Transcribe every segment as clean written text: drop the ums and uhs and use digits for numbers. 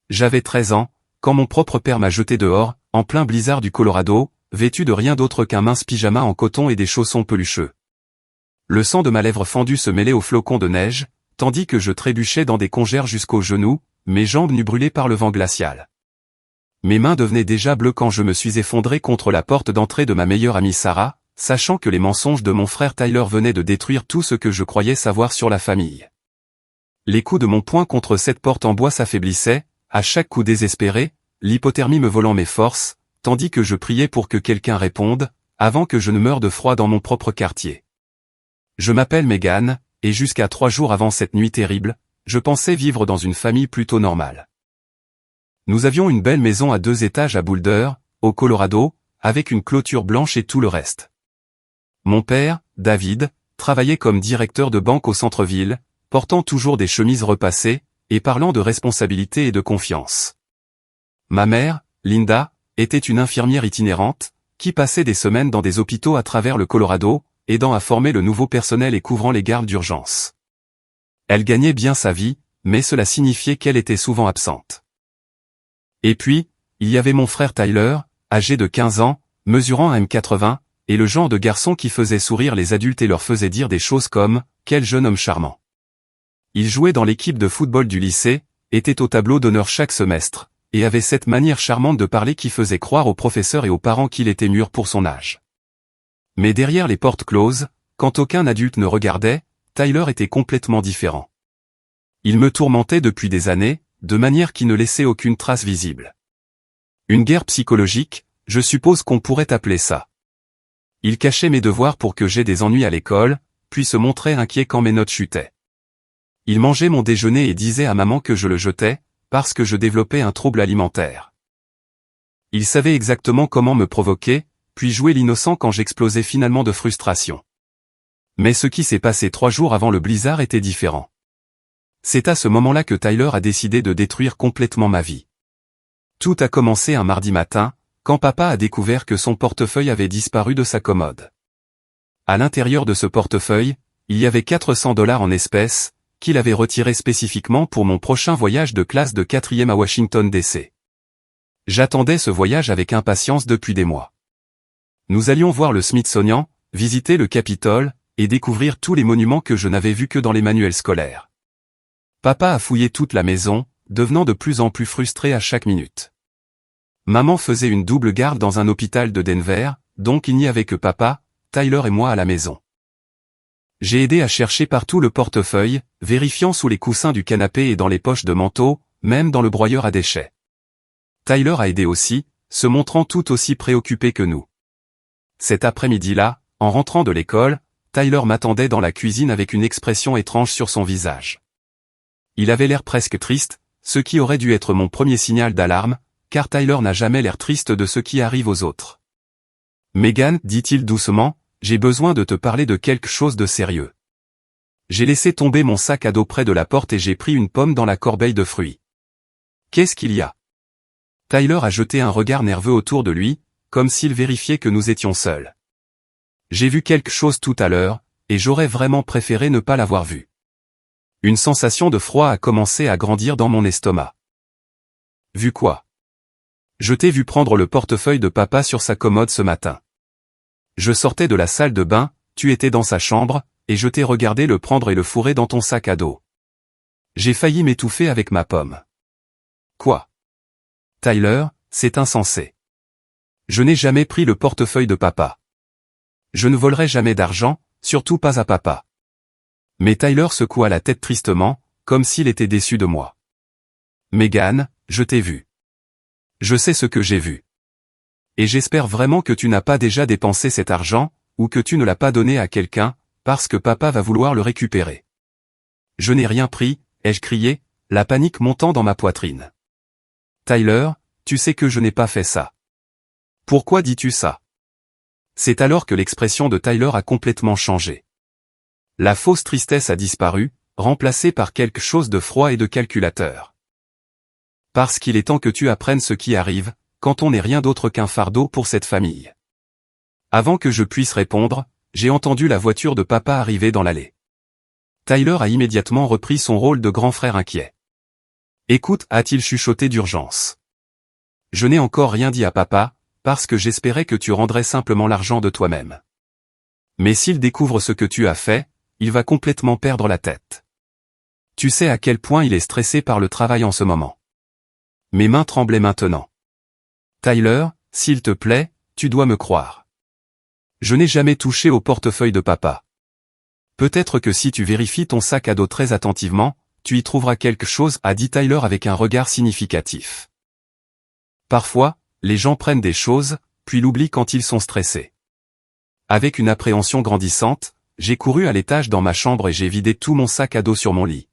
J'avais 13 ans, quand mon propre père m'a jeté dehors, en plein blizzard du Colorado, vêtu de rien d'autre qu'un mince pyjama en coton et des chaussons pelucheux. Le sang de ma lèvre fendue se mêlait aux flocons de neige, tandis que je trébuchais dans des congères jusqu'aux genoux, mes jambes nues brûlées par le vent glacial. Mes mains devenaient déjà bleues quand je me suis effondré contre la porte d'entrée de ma meilleure amie Sarah, sachant que les mensonges de mon frère Tyler venaient de détruire tout ce que je croyais savoir sur la famille. Les coups de mon poing contre cette porte en bois s'affaiblissaient, à chaque coup désespéré, l'hypothermie me volant mes forces, tandis que je priais pour que quelqu'un réponde, avant que je ne meure de froid dans mon propre quartier. Je m'appelle Megan, et jusqu'à 3 jours avant cette nuit terrible, je pensais vivre dans une famille plutôt normale. Nous avions une belle maison à 2 étages à Boulder, au Colorado, avec une clôture blanche et tout le reste. Mon père, David, travaillait comme directeur de banque au centre-ville, portant toujours des chemises repassées, et parlant de responsabilité et de confiance. Ma mère, Linda, était une infirmière itinérante, qui passait des semaines dans des hôpitaux à travers le Colorado, aidant à former le nouveau personnel et couvrant les gardes d'urgence. Elle gagnait bien sa vie, mais cela signifiait qu'elle était souvent absente. Et puis, il y avait mon frère Tyler, âgé de 15 ans, mesurant 1m80, et le genre de garçon qui faisait sourire les adultes et leur faisait dire des choses comme « Quel jeune homme charmant ». Il jouait dans l'équipe de football du lycée, était au tableau d'honneur chaque semestre, et avait cette manière charmante de parler qui faisait croire aux professeurs et aux parents qu'il était mûr pour son âge. Mais derrière les portes closes, quand aucun adulte ne regardait, Tyler était complètement différent. Il me tourmentait depuis des années, de manière qui ne laissait aucune trace visible. Une guerre psychologique, je suppose qu'on pourrait appeler ça. Il cachait mes devoirs pour que j'aie des ennuis à l'école, puis se montrait inquiet quand mes notes chutaient. Il mangeait mon déjeuner et disait à maman que je le jetais, parce que je développais un trouble alimentaire. Il savait exactement comment me provoquer, puis jouer l'innocent quand j'explosais finalement de frustration. Mais ce qui s'est passé 3 jours avant le blizzard était différent. C'est à ce moment-là que Tyler a décidé de détruire complètement ma vie. Tout a commencé un mardi matin, quand papa a découvert que son portefeuille avait disparu de sa commode. À l'intérieur de ce portefeuille, il y avait $400 en espèces, qu'il avait retirés spécifiquement pour mon prochain voyage de classe de 4e à Washington DC. J'attendais ce voyage avec impatience depuis des mois. Nous allions voir le Smithsonian, visiter le Capitole, et découvrir tous les monuments que je n'avais vus que dans les manuels scolaires. Papa a fouillé toute la maison, devenant de plus en plus frustré à chaque minute. Maman faisait une double garde dans un hôpital de Denver, donc il n'y avait que papa, Tyler et moi à la maison. J'ai aidé à chercher partout le portefeuille, vérifiant sous les coussins du canapé et dans les poches de manteau, même dans le broyeur à déchets. Tyler a aidé aussi, se montrant tout aussi préoccupé que nous. Cet après-midi-là, en rentrant de l'école, Tyler m'attendait dans la cuisine avec une expression étrange sur son visage. Il avait l'air presque triste, ce qui aurait dû être mon premier signal d'alarme, car Tyler n'a jamais l'air triste de ce qui arrive aux autres. « Megan, dit-il doucement, j'ai besoin de te parler de quelque chose de sérieux. » J'ai laissé tomber mon sac à dos près de la porte et j'ai pris une pomme dans la corbeille de fruits. « Qu'est-ce qu'il y a ?» Tyler a jeté un regard nerveux autour de lui, comme s'il vérifiait que nous étions seuls. « J'ai vu quelque chose tout à l'heure, et j'aurais vraiment préféré ne pas l'avoir vu. » Une sensation de froid a commencé à grandir dans mon estomac. « Vu quoi ? » Je t'ai vu prendre le portefeuille de papa sur sa commode ce matin. Je sortais de la salle de bain, tu étais dans sa chambre, et je t'ai regardé le prendre et le fourrer dans ton sac à dos. J'ai failli m'étouffer avec ma pomme. Quoi ? Tyler, c'est insensé. Je n'ai jamais pris le portefeuille de papa. Je ne volerai jamais d'argent, surtout pas à papa. Mais Tyler secoua la tête tristement, comme s'il était déçu de moi. Megan, je t'ai vu. Je sais ce que j'ai vu. Et j'espère vraiment que tu n'as pas déjà dépensé cet argent, ou que tu ne l'as pas donné à quelqu'un, parce que papa va vouloir le récupérer. Je n'ai rien pris, ai-je crié, la panique montant dans ma poitrine. Tyler, tu sais que je n'ai pas fait ça. Pourquoi dis-tu ça? C'est alors que l'expression de Tyler a complètement changé. La fausse tristesse a disparu, remplacée par quelque chose de froid et de calculateur. Parce qu'il est temps que tu apprennes ce qui arrive, quand on n'est rien d'autre qu'un fardeau pour cette famille. Avant que je puisse répondre, j'ai entendu la voiture de papa arriver dans l'allée. Tyler a immédiatement repris son rôle de grand frère inquiet. Écoute, a-t-il chuchoté d'urgence. Je n'ai encore rien dit à papa, parce que j'espérais que tu rendrais simplement l'argent de toi-même. Mais s'il découvre ce que tu as fait, il va complètement perdre la tête. Tu sais à quel point il est stressé par le travail en ce moment. Mes mains tremblaient maintenant. Tyler, s'il te plaît, tu dois me croire. Je n'ai jamais touché au portefeuille de papa. Peut-être que si tu vérifies ton sac à dos très attentivement, tu y trouveras quelque chose, a dit Tyler avec un regard significatif. Parfois, les gens prennent des choses, puis l'oublient quand ils sont stressés. Avec une appréhension grandissante, j'ai couru à l'étage dans ma chambre et j'ai vidé tout mon sac à dos sur mon lit.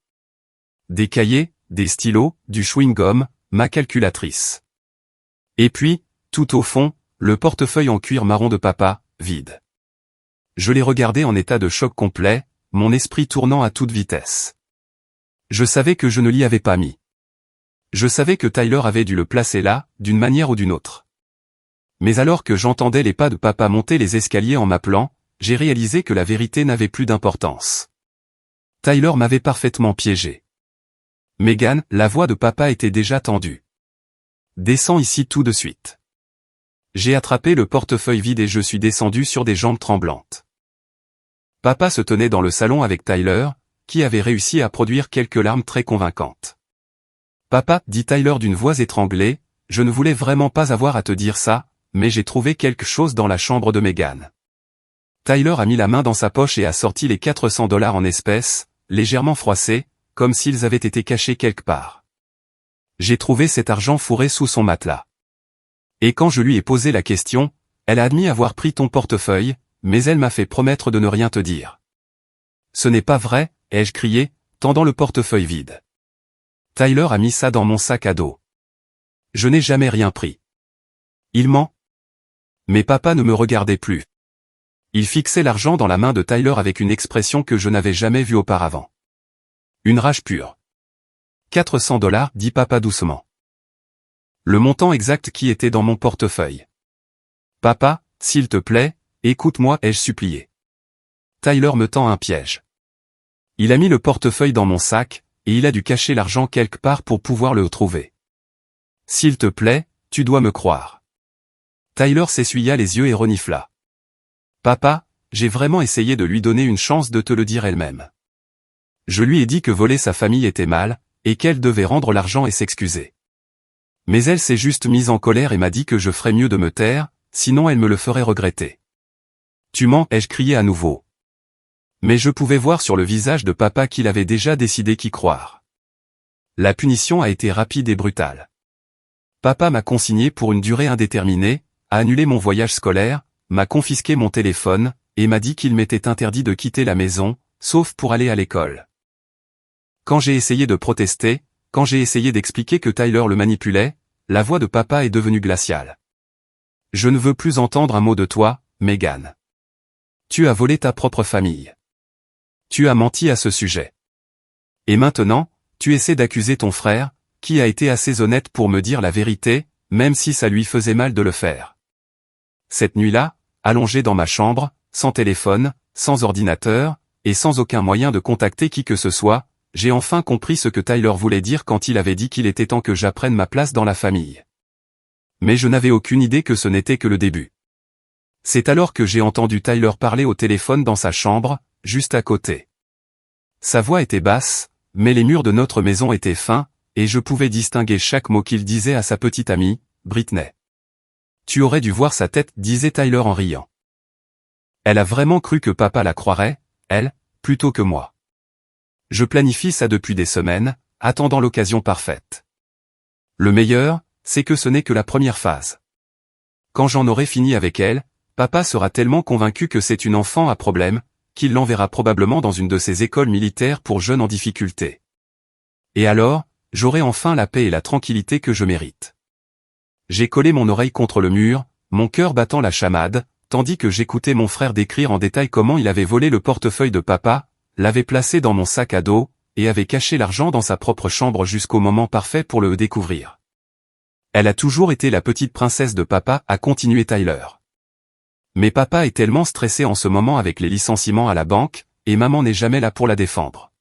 Des cahiers, des stylos, du chewing-gum, ma calculatrice. Et puis, tout au fond, le portefeuille en cuir marron de papa, vide. Je l'ai regardé en état de choc complet, mon esprit tournant à toute vitesse. Je savais que je ne l'y avais pas mis. Je savais que Tyler avait dû le placer là, d'une manière ou d'une autre. Mais alors que j'entendais les pas de papa monter les escaliers en m'appelant, j'ai réalisé que la vérité n'avait plus d'importance. Tyler m'avait parfaitement piégé. Megan, la voix de papa était déjà tendue. Descends ici tout de suite. J'ai attrapé le portefeuille vide et je suis descendu sur des jambes tremblantes. Papa se tenait dans le salon avec Tyler, qui avait réussi à produire quelques larmes très convaincantes. Papa, dit Tyler d'une voix étranglée, je ne voulais vraiment pas avoir à te dire ça, mais j'ai trouvé quelque chose dans la chambre de Megan. Tyler a mis la main dans sa poche et a sorti les $400 en espèces, légèrement froissés, comme s'ils avaient été cachés quelque part. J'ai trouvé cet argent fourré sous son matelas. Et quand je lui ai posé la question, elle a admis avoir pris ton portefeuille, mais elle m'a fait promettre de ne rien te dire. Ce n'est pas vrai, ai-je crié, tendant le portefeuille vide. Tyler a mis ça dans mon sac à dos. Je n'ai jamais rien pris. Il ment. Mais papa ne me regardait plus. Il fixait l'argent dans la main de Tyler avec une expression que je n'avais jamais vue auparavant. Une rage pure. $400, dit papa doucement. Le montant exact qui était dans mon portefeuille. Papa, s'il te plaît, écoute-moi, ai-je supplié. Tyler me tend un piège. Il a mis le portefeuille dans mon sac, et il a dû cacher l'argent quelque part pour pouvoir le trouver. S'il te plaît, tu dois me croire. Tyler s'essuya les yeux et renifla. Papa, j'ai vraiment essayé de lui donner une chance de te le dire elle-même. Je lui ai dit que voler sa famille était mal, et qu'elle devait rendre l'argent et s'excuser. Mais elle s'est juste mise en colère et m'a dit que je ferais mieux de me taire, sinon elle me le ferait regretter. Tu mens, ai-je crié à nouveau. Mais je pouvais voir sur le visage de papa qu'il avait déjà décidé qu'y croire. La punition a été rapide et brutale. Papa m'a consigné pour une durée indéterminée, a annulé mon voyage scolaire, m'a confisqué mon téléphone, et m'a dit qu'il m'était interdit de quitter la maison, sauf pour aller à l'école. Quand j'ai essayé de protester, quand j'ai essayé d'expliquer que Tyler le manipulait, la voix de papa est devenue glaciale. Je ne veux plus entendre un mot de toi, Megan. Tu as volé ta propre famille. Tu as menti à ce sujet. Et maintenant, tu essaies d'accuser ton frère, qui a été assez honnête pour me dire la vérité, même si ça lui faisait mal de le faire. Cette nuit-là, allongé dans ma chambre, sans téléphone, sans ordinateur, et sans aucun moyen de contacter qui que ce soit, j'ai enfin compris ce que Tyler voulait dire quand il avait dit qu'il était temps que j'apprenne ma place dans la famille. Mais je n'avais aucune idée que ce n'était que le début. C'est alors que j'ai entendu Tyler parler au téléphone dans sa chambre, juste à côté. Sa voix était basse, mais les murs de notre maison étaient fins, et je pouvais distinguer chaque mot qu'il disait à sa petite amie, Britney. Tu aurais dû voir sa tête, disait Tyler en riant. Elle a vraiment cru que papa la croirait, elle, plutôt que moi. Je planifie ça depuis des semaines, attendant l'occasion parfaite. Le meilleur, c'est que ce n'est que la première phase. Quand j'en aurai fini avec elle, papa sera tellement convaincu que c'est une enfant à problème, qu'il l'enverra probablement dans une de ces écoles militaires pour jeunes en difficulté. Et alors, j'aurai enfin la paix et la tranquillité que je mérite. J'ai collé mon oreille contre le mur, mon cœur battant la chamade, tandis que j'écoutais mon frère décrire en détail comment il avait volé le portefeuille de papa, l'avait placé dans mon sac à dos, et avait caché l'argent dans sa propre chambre jusqu'au moment parfait pour le découvrir. Elle a toujours été la petite princesse de papa, a continué Tyler. Mais papa est tellement stressé en ce moment avec les licenciements à la banque, et maman n'est jamais là pour la défendre.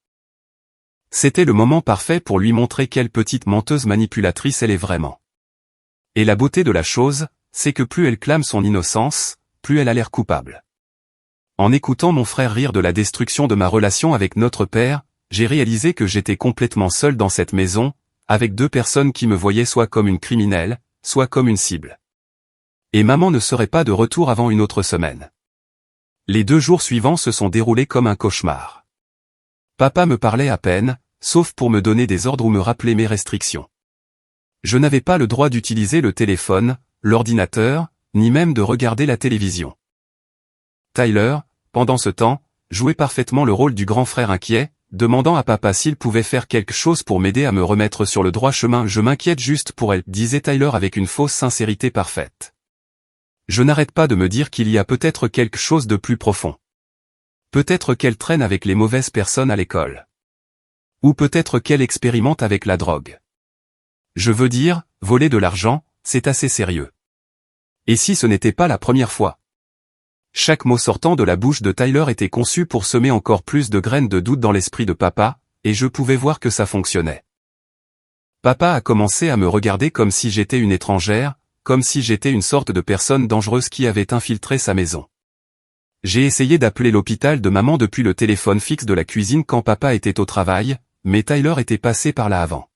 C'était le moment parfait pour lui montrer quelle petite menteuse manipulatrice elle est vraiment. Et la beauté de la chose, c'est que plus elle clame son innocence, plus elle a l'air coupable. En écoutant mon frère rire de la destruction de ma relation avec notre père, j'ai réalisé que j'étais complètement seul dans cette maison, avec deux personnes qui me voyaient soit comme une criminelle, soit comme une cible. Et maman ne serait pas de retour avant une autre semaine. Les 2 jours suivants se sont déroulés comme un cauchemar. Papa me parlait à peine, sauf pour me donner des ordres ou me rappeler mes restrictions. Je n'avais pas le droit d'utiliser le téléphone, l'ordinateur, ni même de regarder la télévision. Tyler, pendant ce temps, jouait parfaitement le rôle du grand frère inquiet, demandant à papa s'il pouvait faire quelque chose pour m'aider à me remettre sur le droit chemin. Je m'inquiète juste pour elle, disait Tyler avec une fausse sincérité parfaite. Je n'arrête pas de me dire qu'il y a peut-être quelque chose de plus profond. Peut-être qu'elle traîne avec les mauvaises personnes à l'école. Ou peut-être qu'elle expérimente avec la drogue. Je veux dire, voler de l'argent, c'est assez sérieux. Et si ce n'était pas la première fois? Chaque mot sortant de la bouche de Tyler était conçu pour semer encore plus de graines de doute dans l'esprit de papa, et je pouvais voir que ça fonctionnait. Papa a commencé à me regarder comme si j'étais une étrangère, comme si j'étais une sorte de personne dangereuse qui avait infiltré sa maison. J'ai essayé d'appeler l'hôpital de maman depuis le téléphone fixe de la cuisine quand papa était au travail, mais Tyler était passé par là avant.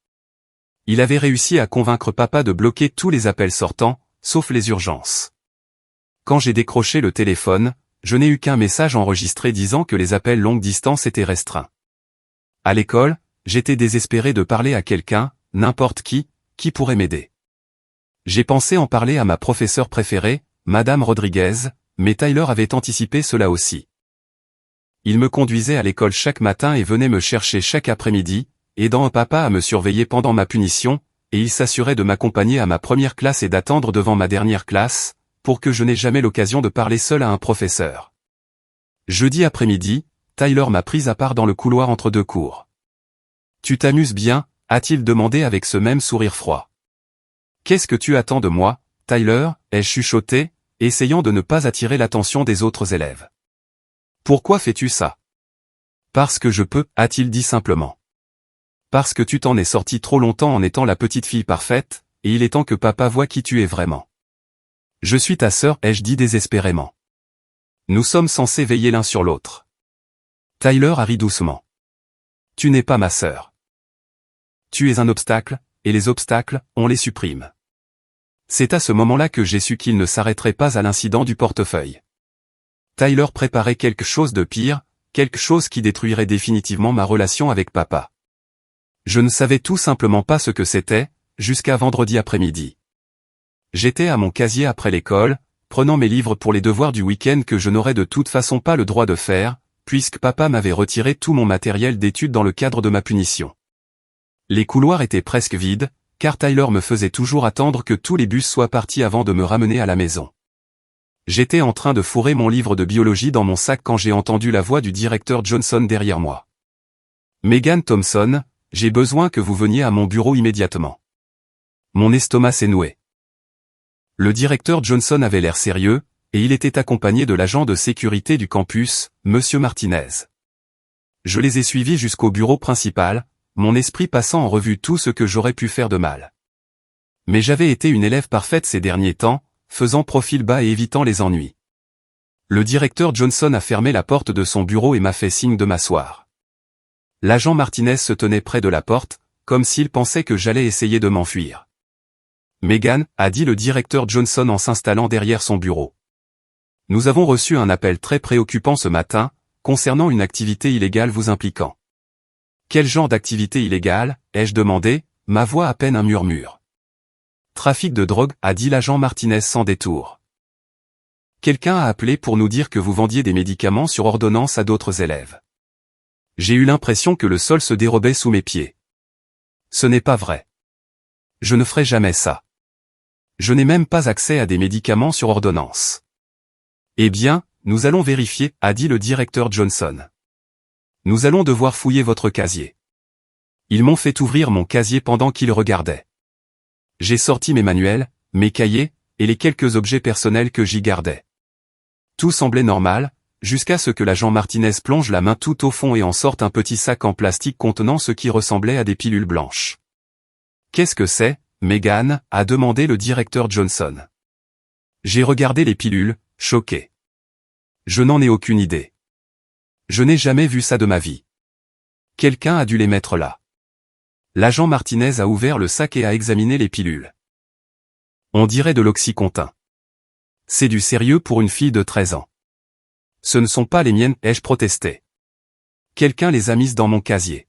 Il avait réussi à convaincre papa de bloquer tous les appels sortants, sauf les urgences. Quand j'ai décroché le téléphone, je n'ai eu qu'un message enregistré disant que les appels longue distance étaient restreints. À l'école, j'étais désespéré de parler à quelqu'un, n'importe qui pourrait m'aider. J'ai pensé en parler à ma professeure préférée, Madame Rodriguez, mais Tyler avait anticipé cela aussi. Il me conduisait à l'école chaque matin et venait me chercher chaque après-midi, aidant papa à me surveiller pendant ma punition, et il s'assurait de m'accompagner à ma première classe et d'attendre devant ma dernière classe, pour que je n'ai jamais l'occasion de parler seul à un professeur. Jeudi après-midi, Tyler m'a prise à part dans le couloir entre 2 cours. « Tu t'amuses bien ?» a-t-il demandé avec ce même sourire froid. « Qu'est-ce que tu attends de moi, Tyler ?» ai-je chuchoté, essayant de ne pas attirer l'attention des autres élèves. « Pourquoi fais-tu ça ?»« Parce que je peux » a-t-il dit simplement. « Parce que tu t'en es sorti trop longtemps en étant la petite fille parfaite, et il est temps que papa voie qui tu es vraiment. » « Je suis ta sœur » ai-je dit désespérément. « Nous sommes censés veiller l'un sur l'autre. » Tyler a ri doucement. « Tu n'es pas ma sœur. Tu es un obstacle, et les obstacles, on les supprime. » C'est à ce moment-là que j'ai su qu'il ne s'arrêterait pas à l'incident du portefeuille. Tyler préparait quelque chose de pire, quelque chose qui détruirait définitivement ma relation avec papa. Je ne savais tout simplement pas ce que c'était, jusqu'à vendredi après-midi. J'étais à mon casier après l'école, prenant mes livres pour les devoirs du week-end que je n'aurais de toute façon pas le droit de faire, puisque papa m'avait retiré tout mon matériel d'études dans le cadre de ma punition. Les couloirs étaient presque vides, car Tyler me faisait toujours attendre que tous les bus soient partis avant de me ramener à la maison. J'étais en train de fourrer mon livre de biologie dans mon sac quand j'ai entendu la voix du directeur Johnson derrière moi. « Megan Thompson, j'ai besoin que vous veniez à mon bureau immédiatement. » Mon estomac s'est noué. Le directeur Johnson avait l'air sérieux, et il était accompagné de l'agent de sécurité du campus, Monsieur Martinez. Je les ai suivis jusqu'au bureau principal, mon esprit passant en revue tout ce que j'aurais pu faire de mal. Mais j'avais été une élève parfaite ces derniers temps, faisant profil bas et évitant les ennuis. Le directeur Johnson a fermé la porte de son bureau et m'a fait signe de m'asseoir. L'agent Martinez se tenait près de la porte, comme s'il pensait que j'allais essayer de m'enfuir. Megan, a dit le directeur Johnson en s'installant derrière son bureau. Nous avons reçu un appel très préoccupant ce matin, concernant une activité illégale vous impliquant. Quel genre d'activité illégale, ai-je demandé, ma voix à peine un murmure. Trafic de drogue, a dit l'agent Martinez sans détour. Quelqu'un a appelé pour nous dire que vous vendiez des médicaments sur ordonnance à d'autres élèves. J'ai eu l'impression que le sol se dérobait sous mes pieds. Ce n'est pas vrai. Je ne ferai jamais ça. Je n'ai même pas accès à des médicaments sur ordonnance. Eh bien, nous allons vérifier, a dit le directeur Johnson. Nous allons devoir fouiller votre casier. Ils m'ont fait ouvrir mon casier pendant qu'ils regardaient. J'ai sorti mes manuels, mes cahiers, et les quelques objets personnels que j'y gardais. Tout semblait normal, jusqu'à ce que l'agent Martinez plonge la main tout au fond et en sorte un petit sac en plastique contenant ce qui ressemblait à des pilules blanches. « Qu'est-ce que c'est, Megan ?» a demandé le directeur Johnson. J'ai regardé les pilules, choqué. Je n'en ai aucune idée. Je n'ai jamais vu ça de ma vie. Quelqu'un a dû les mettre là. L'agent Martinez a ouvert le sac et a examiné les pilules. On dirait de l'Oxycontin. C'est du sérieux pour une fille de 13 ans. Ce ne sont pas les miennes, ai-je protesté. Quelqu'un les a mises dans mon casier.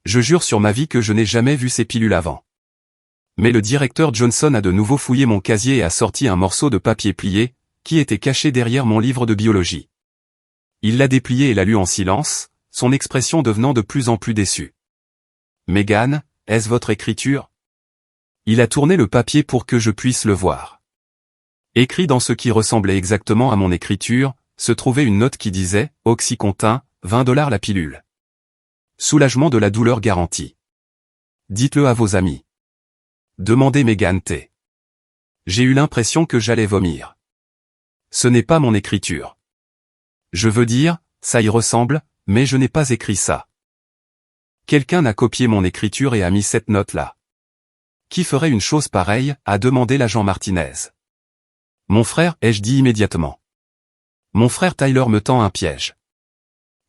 Je jure sur ma vie que je n'ai jamais vu ces pilules avant. Mais le directeur Johnson a de nouveau fouillé mon casier et a sorti un morceau de papier plié, qui était caché derrière mon livre de biologie. Il l'a déplié et l'a lu en silence, son expression devenant de plus en plus déçue. « Megan, est-ce votre écriture ?» Il a tourné le papier pour que je puisse le voir. Écrit dans ce qui ressemblait exactement à mon écriture, se trouvait une note qui disait « Oxycontin, $20 la pilule. Soulagement de la douleur garantie. Dites-le à vos amis. » Demandez Megan T. J'ai eu l'impression que j'allais vomir. Ce n'est pas mon écriture. Je veux dire, ça y ressemble, mais je n'ai pas écrit ça. Quelqu'un a copié mon écriture et a mis cette note-là. Qui ferait une chose pareille, a demandé l'agent Martinez. Mon frère, ai-je dit immédiatement. Mon frère Tyler me tend un piège.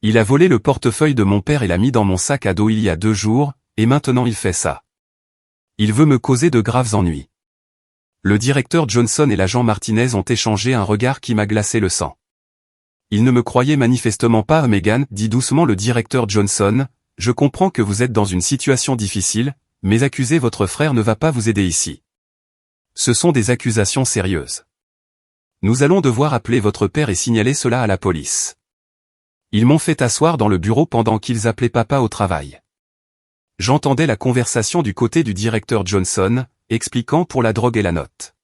Il a volé le portefeuille de mon père et l'a mis dans mon sac à dos il y a 2 jours, et maintenant il fait ça. Il veut me causer de graves ennuis. Le directeur Johnson et l'agent Martinez ont échangé un regard qui m'a glacé le sang. Il ne me croyait manifestement pas, Megan, dit doucement le directeur Johnson. Je comprends que vous êtes dans une situation difficile, mais accuser votre frère ne va pas vous aider ici. Ce sont des accusations sérieuses. Nous allons devoir appeler votre père et signaler cela à la police. Ils m'ont fait asseoir dans le bureau pendant qu'ils appelaient papa au travail. J'entendais la conversation du côté du directeur Johnson, expliquant pour la drogue et la note.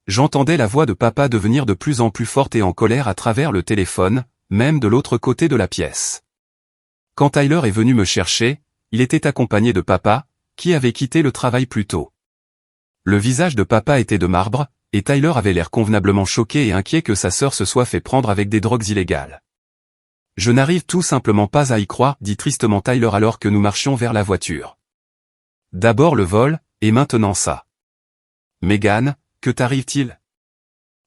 J'entendais la voix de papa devenir de plus en plus forte et en colère à travers le téléphone, même de l'autre côté de la pièce. Quand Tyler est venu me chercher, il était accompagné de papa, qui avait quitté le travail plus tôt. Le visage de papa était de marbre, et Tyler avait l'air convenablement choqué et inquiet que sa sœur se soit fait prendre avec des drogues illégales. Je n'arrive tout simplement pas à y croire, dit tristement Tyler alors que nous marchions vers la voiture. D'abord le vol, et maintenant ça. Megan, que t'arrive-t-il?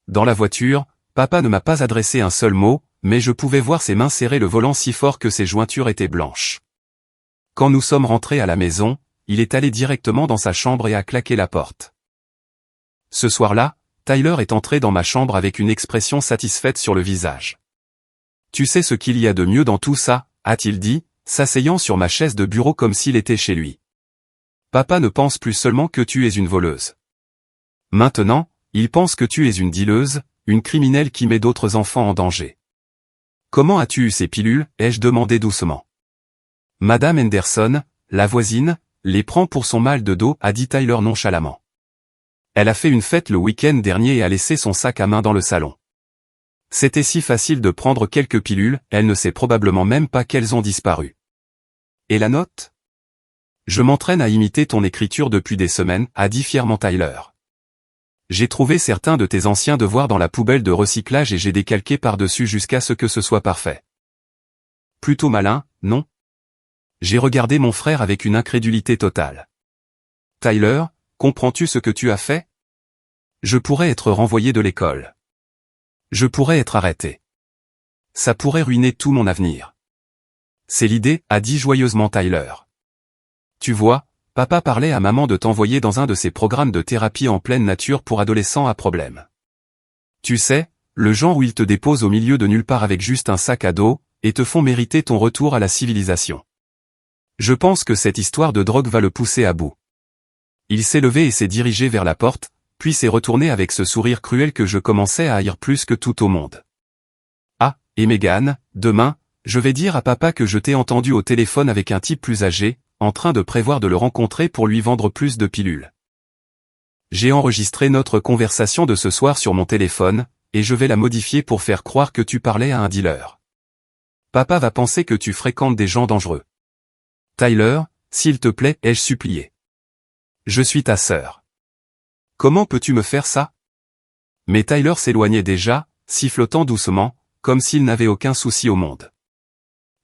Dans la voiture, papa ne m'a pas adressé un seul mot, mais je pouvais voir ses mains serrer le volant si fort que ses jointures étaient blanches. Quand nous sommes rentrés à la maison, il est allé directement dans sa chambre et a claqué la porte. Ce soir-là, Tyler est entré dans ma chambre avec une expression satisfaite sur le visage. « Tu sais ce qu'il y a de mieux dans tout ça ?» a-t-il dit, s'asseyant sur ma chaise de bureau comme s'il était chez lui. « Papa ne pense plus seulement que tu es une voleuse. Maintenant, il pense que tu es une dealeuse, une criminelle qui met d'autres enfants en danger. »« Comment as-tu eu ces pilules ?» ai-je demandé doucement. « Madame Henderson, la voisine, les prend pour son mal de dos » a dit Tyler nonchalamment. Elle a fait une fête le week-end dernier et a laissé son sac à main dans le salon. C'était si facile de prendre quelques pilules, elle ne sait probablement même pas qu'elles ont disparu. Et la note? Je m'entraîne à imiter ton écriture depuis des semaines, a dit fièrement Tyler. J'ai trouvé certains de tes anciens devoirs dans la poubelle de recyclage et j'ai décalqué par-dessus jusqu'à ce que ce soit parfait. Plutôt malin, non? J'ai regardé mon frère avec une incrédulité totale. Tyler, comprends-tu ce que tu as fait? Je pourrais être renvoyé de l'école. Je pourrais être arrêté. Ça pourrait ruiner tout mon avenir. C'est l'idée, a dit joyeusement Tyler. Tu vois, papa parlait à maman de t'envoyer dans un de ces programmes de thérapie en pleine nature pour adolescents à problème. Tu sais, le genre où ils te déposent au milieu de nulle part avec juste un sac à dos, et te font mériter ton retour à la civilisation. Je pense que cette histoire de drogue va le pousser à bout. Il s'est levé et s'est dirigé vers la porte, puis s'est retourné avec ce sourire cruel que je commençais à haïr plus que tout au monde. Ah, et Megan, demain, je vais dire à papa que je t'ai entendu au téléphone avec un type plus âgé, en train de prévoir de le rencontrer pour lui vendre plus de pilules. J'ai enregistré notre conversation de ce soir sur mon téléphone, et je vais la modifier pour faire croire que tu parlais à un dealer. Papa va penser que tu fréquentes des gens dangereux. Tyler, s'il te plaît, ai-je supplié. Je suis ta sœur. Comment peux-tu me faire ça? Mais Tyler s'éloignait déjà, sifflotant doucement, comme s'il n'avait aucun souci au monde.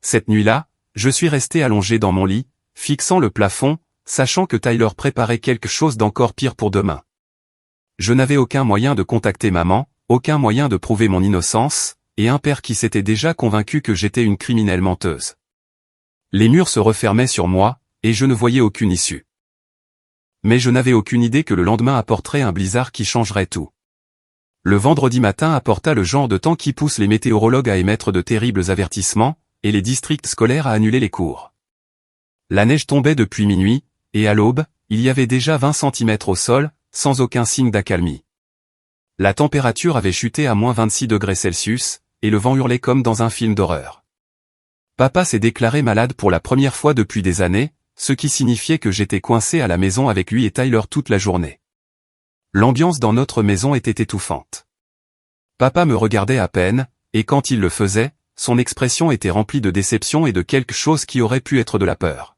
Cette nuit-là, je suis resté allongé dans mon lit, fixant le plafond, sachant que Tyler préparait quelque chose d'encore pire pour demain. Je n'avais aucun moyen de contacter maman, aucun moyen de prouver mon innocence, et un père qui s'était déjà convaincu que j'étais une criminelle menteuse. Les murs se refermaient sur moi, et je ne voyais aucune issue. Mais je n'avais aucune idée que le lendemain apporterait un blizzard qui changerait tout. Le vendredi matin apporta le genre de temps qui pousse les météorologues à émettre de terribles avertissements, et les districts scolaires à annuler les cours. La neige tombait depuis minuit, et à l'aube, il y avait déjà 20 cm au sol, sans aucun signe d'accalmie. La température avait chuté à moins 26 degrés Celsius, et le vent hurlait comme dans un film d'horreur. Papa s'est déclaré malade pour la première fois depuis des années, ce qui signifiait que j'étais coincé à la maison avec lui et Tyler toute la journée. L'ambiance dans notre maison était étouffante. Papa me regardait à peine, et quand il le faisait, son expression était remplie de déception et de quelque chose qui aurait pu être de la peur.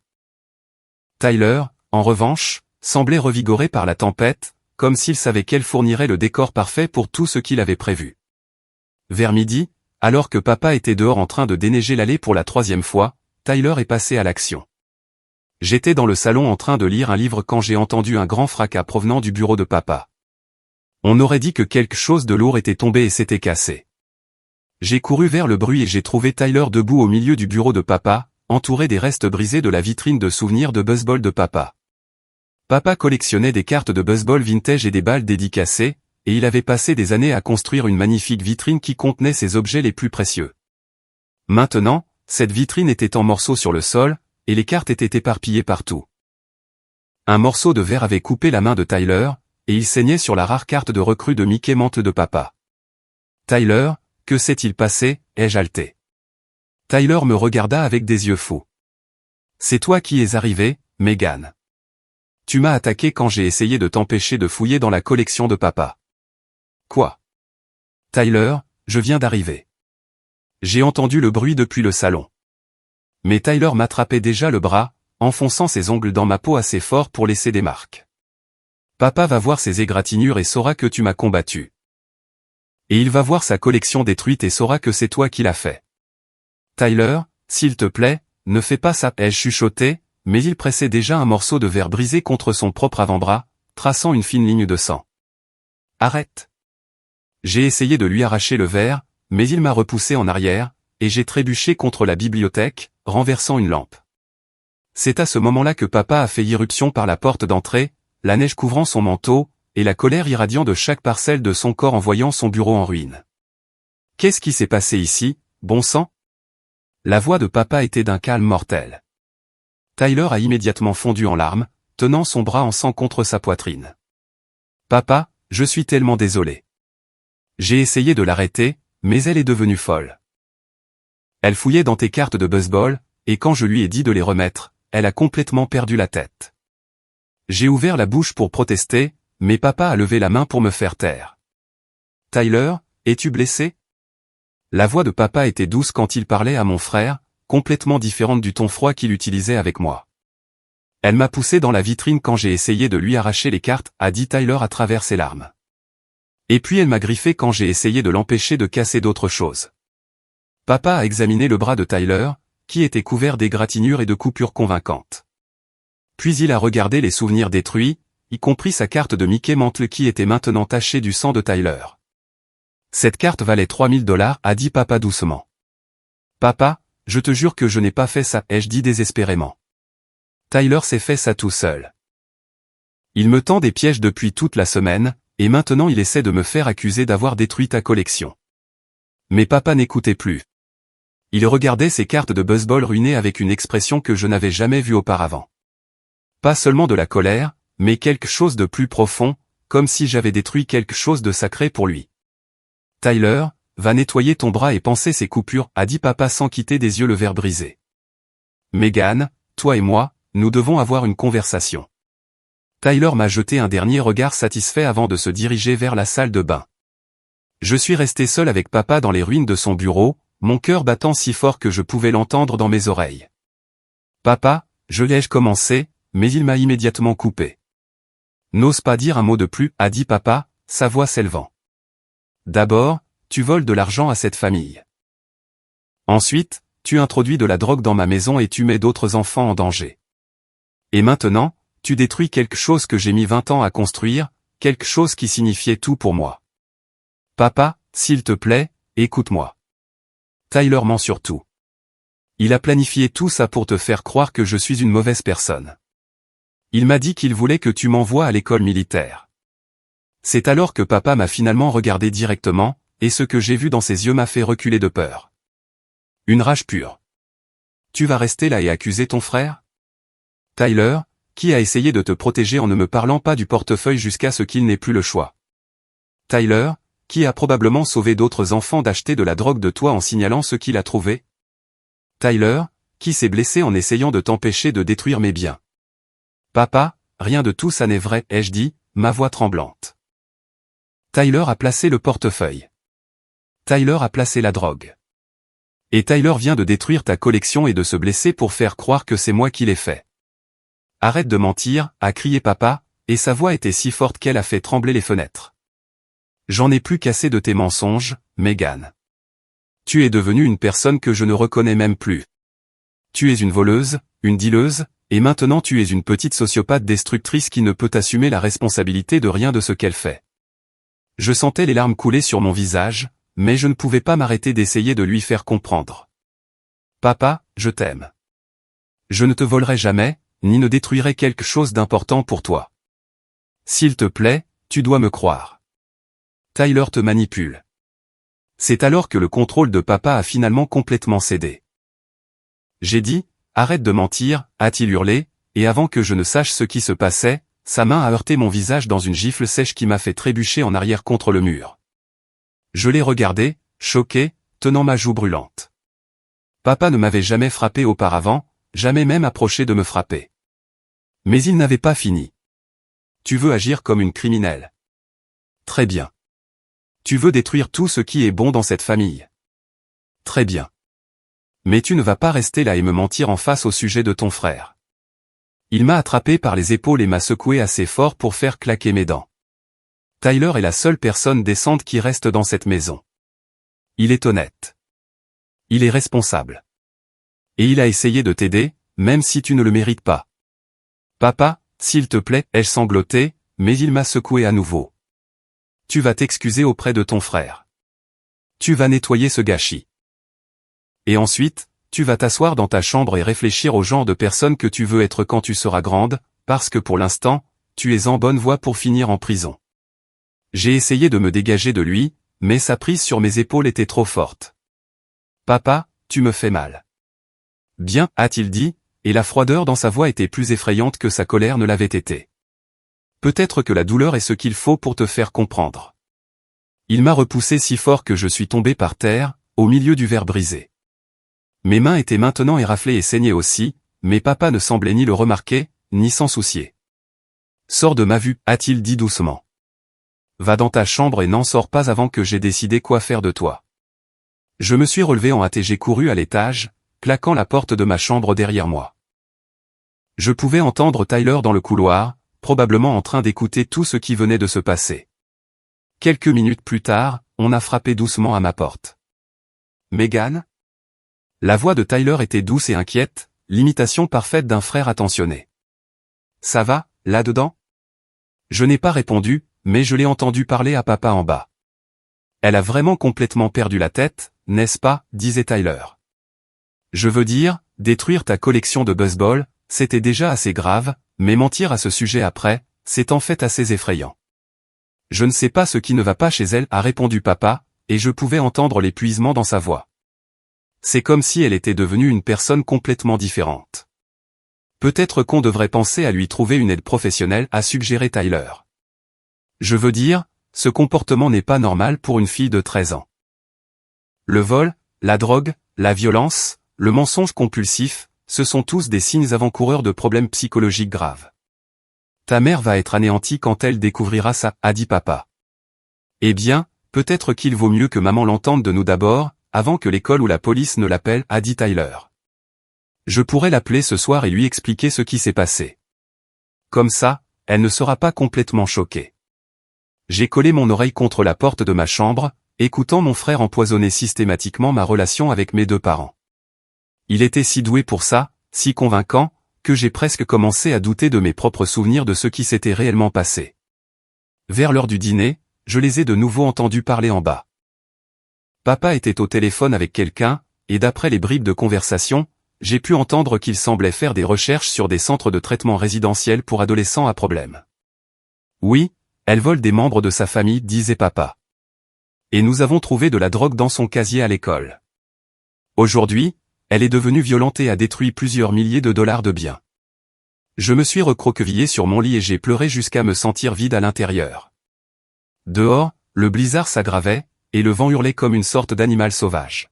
Tyler, en revanche, semblait revigoré par la tempête, comme s'il savait qu'elle fournirait le décor parfait pour tout ce qu'il avait prévu. Vers midi, alors que papa était dehors en train de déneiger l'allée pour la 3e fois, Tyler est passé à l'action. J'étais dans le salon en train de lire un livre quand j'ai entendu un grand fracas provenant du bureau de papa. On aurait dit que quelque chose de lourd était tombé et s'était cassé. J'ai couru vers le bruit et j'ai trouvé Tyler debout au milieu du bureau de papa, entouré des restes brisés de la vitrine de souvenirs de baseball de papa. Papa collectionnait des cartes de baseball vintage et des balles dédicacées, et il avait passé des années à construire une magnifique vitrine qui contenait ses objets les plus précieux. Maintenant, cette vitrine était en morceaux sur le sol, et les cartes étaient éparpillées partout. Un morceau de verre avait coupé la main de Tyler, et il saignait sur la rare carte de recrue de Mickey Mantle de papa. « Tyler, que s'est-il passé ?» ai-je haleté. Tyler me regarda avec des yeux fous. « C'est toi qui es arrivé, Megan. Tu m'as attaqué quand j'ai essayé de t'empêcher de fouiller dans la collection de papa. » Quoi? Tyler, je viens d'arriver. J'ai entendu le bruit depuis le salon. Mais Tyler m'attrapait déjà le bras, enfonçant ses ongles dans ma peau assez fort pour laisser des marques. Papa va voir ses égratignures et saura que tu m'as combattu. Et il va voir sa collection détruite et saura que c'est toi qui l'as fait. Tyler, s'il te plaît, ne fais pas ça, ai-je chuchoté, mais il pressait déjà un morceau de verre brisé contre son propre avant-bras, traçant une fine ligne de sang. Arrête. J'ai essayé de lui arracher le verre, mais il m'a repoussé en arrière, et j'ai trébuché contre la bibliothèque, renversant une lampe. C'est à ce moment-là que papa a fait irruption par la porte d'entrée, la neige couvrant son manteau, et la colère irradiant de chaque parcelle de son corps en voyant son bureau en ruine. Qu'est-ce qui s'est passé ici, bon sang? La voix de papa était d'un calme mortel. Tyler a immédiatement fondu en larmes, tenant son bras en sang contre sa poitrine. Papa, je suis tellement désolé. J'ai essayé de l'arrêter, mais elle est devenue folle. Elle fouillait dans tes cartes de baseball, et quand je lui ai dit de les remettre, elle a complètement perdu la tête. J'ai ouvert la bouche pour protester, mais papa a levé la main pour me faire taire. Tyler, es-tu blessé? La voix de papa était douce quand il parlait à mon frère, complètement différente du ton froid qu'il utilisait avec moi. Elle m'a poussé dans la vitrine quand j'ai essayé de lui arracher les cartes, a dit Tyler à travers ses larmes. Et puis elle m'a griffé quand j'ai essayé de l'empêcher de casser d'autres choses. Papa a examiné le bras de Tyler, qui était couvert d'égratignures et de coupures convaincantes. Puis il a regardé les souvenirs détruits, y compris sa carte de Mickey Mantle qui était maintenant tachée du sang de Tyler. Cette carte valait $3000, a dit papa doucement. Papa, je te jure que je n'ai pas fait ça, ai-je dit désespérément. Tyler s'est fait ça tout seul. Il me tend des pièges depuis toute la semaine, et maintenant il essaie de me faire accuser d'avoir détruit ta collection. Mais papa n'écoutait plus. Il regardait ses cartes de baseball ruinées avec une expression que je n'avais jamais vue auparavant. Pas seulement de la colère, mais quelque chose de plus profond, comme si j'avais détruit quelque chose de sacré pour lui. Tyler, va nettoyer ton bras et panser ces coupures, a dit papa sans quitter des yeux le verre brisé. Megan, toi et moi, nous devons avoir une conversation. Tyler m'a jeté un dernier regard satisfait avant de se diriger vers la salle de bain. Je suis resté seul avec papa dans les ruines de son bureau, mon cœur battant si fort que je pouvais l'entendre dans mes oreilles. Papa, l'ai-je commencé, mais il m'a immédiatement coupé. N'ose pas dire un mot de plus, a dit papa, sa voix s'élevant. D'abord, tu voles de l'argent à cette famille. Ensuite, tu introduis de la drogue dans ma maison et tu mets d'autres enfants en danger. Et maintenant, tu détruis quelque chose que j'ai mis 20 ans à construire, quelque chose qui signifiait tout pour moi. Papa, s'il te plaît, écoute-moi. Tyler ment sur tout. Il a planifié tout ça pour te faire croire que je suis une mauvaise personne. Il m'a dit qu'il voulait que tu m'envoies à l'école militaire. C'est alors que papa m'a finalement regardé directement, et ce que j'ai vu dans ses yeux m'a fait reculer de peur. Une rage pure. Tu vas rester là et accuser ton frère? Tyler, qui a essayé de te protéger en ne me parlant pas du portefeuille jusqu'à ce qu'il n'ait plus le choix? Tyler, qui a probablement sauvé d'autres enfants d'acheter de la drogue de toi en signalant ce qu'il a trouvé? Tyler, qui s'est blessé en essayant de t'empêcher de détruire mes biens? Papa, rien de tout ça n'est vrai, ai-je dit, ma voix tremblante. Tyler a placé le portefeuille. Tyler a placé la drogue. Et Tyler vient de détruire ta collection et de se blesser pour faire croire que c'est moi qui l'ai fait. Arrête de mentir, a crié papa, et sa voix était si forte qu'elle a fait trembler les fenêtres. J'en ai plus qu'assez de tes mensonges, Megan. Tu es devenue une personne que je ne reconnais même plus. Tu es une voleuse, une dealeuse, et maintenant tu es une petite sociopathe destructrice qui ne peut assumer la responsabilité de rien de ce qu'elle fait. Je sentais les larmes couler sur mon visage, mais je ne pouvais pas m'arrêter d'essayer de lui faire comprendre. Papa, je t'aime. Je ne te volerai jamais, ni ne détruirai quelque chose d'important pour toi. S'il te plaît, tu dois me croire. Tyler te manipule. C'est alors que le contrôle de papa a finalement complètement cédé. J'ai dit, arrête de mentir, a-t-il hurlé, et avant que je ne sache ce qui se passait, sa main a heurté mon visage dans une gifle sèche qui m'a fait trébucher en arrière contre le mur. Je l'ai regardé, choqué, tenant ma joue brûlante. Papa ne m'avait jamais frappé auparavant, jamais même approché de me frapper. Mais il n'avait pas fini. Tu veux agir comme une criminelle. Très bien. Tu veux détruire tout ce qui est bon dans cette famille. Très bien. Mais tu ne vas pas rester là et me mentir en face au sujet de ton frère. Il m'a attrapé par les épaules et m'a secoué assez fort pour faire claquer mes dents. Tyler est la seule personne décente qui reste dans cette maison. Il est honnête. Il est responsable. Et il a essayé de t'aider, même si tu ne le mérites pas. Papa, s'il te plaît, ai-je sangloté, mais il m'a secoué à nouveau. Tu vas t'excuser auprès de ton frère. Tu vas nettoyer ce gâchis. Et ensuite, tu vas t'asseoir dans ta chambre et réfléchir au genre de personne que tu veux être quand tu seras grande, parce que pour l'instant, tu es en bonne voie pour finir en prison. J'ai essayé de me dégager de lui, mais sa prise sur mes épaules était trop forte. Papa, tu me fais mal. Bien, a-t-il dit, et la froideur dans sa voix était plus effrayante que sa colère ne l'avait été. Peut-être que la douleur est ce qu'il faut pour te faire comprendre. Il m'a repoussé si fort que je suis tombé par terre, au milieu du verre brisé. Mes mains étaient maintenant éraflées et saignaient aussi, mais papa ne semblait ni le remarquer, ni s'en soucier. Sors de ma vue, a-t-il dit doucement. Va dans ta chambre et n'en sors pas avant que j'ai décidé quoi faire de toi. Je me suis relevé en hâte et j'ai couru à l'étage, claquant la porte de ma chambre derrière moi. Je pouvais entendre Tyler dans le couloir, probablement en train d'écouter tout ce qui venait de se passer. Quelques minutes plus tard, on a frappé doucement à ma porte. Megan? La voix de Tyler était douce et inquiète, l'imitation parfaite d'un frère attentionné. Ça va, là-dedans? Je n'ai pas répondu, mais je l'ai entendu parler à papa en bas. Elle a vraiment complètement perdu la tête, n'est-ce pas, disait Tyler. Je veux dire, détruire ta collection de baseball, c'était déjà assez grave, mais mentir à ce sujet après, c'est en fait assez effrayant. Je ne sais pas ce qui ne va pas chez elle, a répondu papa, et je pouvais entendre l'épuisement dans sa voix. C'est comme si elle était devenue une personne complètement différente. Peut-être qu'on devrait penser à lui trouver une aide professionnelle, a suggéré Tyler. Je veux dire, ce comportement n'est pas normal pour une fille de 13 ans. Le vol, la drogue, la violence, le mensonge compulsif, ce sont tous des signes avant-coureurs de problèmes psychologiques graves. Ta mère va être anéantie quand elle découvrira ça, a dit papa. Eh bien, peut-être qu'il vaut mieux que maman l'entende de nous d'abord, avant que l'école ou la police ne l'appelle, a dit Tyler. Je pourrais l'appeler ce soir et lui expliquer ce qui s'est passé. Comme ça, elle ne sera pas complètement choquée. J'ai collé mon oreille contre la porte de ma chambre, écoutant mon frère empoisonner systématiquement ma relation avec mes deux parents. Il était si doué pour ça, si convaincant, que j'ai presque commencé à douter de mes propres souvenirs de ce qui s'était réellement passé. Vers l'heure du dîner, je les ai de nouveau entendus parler en bas. Papa était au téléphone avec quelqu'un, et d'après les bribes de conversation, j'ai pu entendre qu'il semblait faire des recherches sur des centres de traitement résidentiels pour adolescents à problème. Oui, elle vole des membres de sa famille, disait papa. Et nous avons trouvé de la drogue dans son casier à l'école. Aujourd'hui, elle est devenue violente et a détruit plusieurs milliers de dollars de biens. Je me suis recroquevillé sur mon lit et j'ai pleuré jusqu'à me sentir vide à l'intérieur. Dehors, le blizzard s'aggravait, et le vent hurlait comme une sorte d'animal sauvage.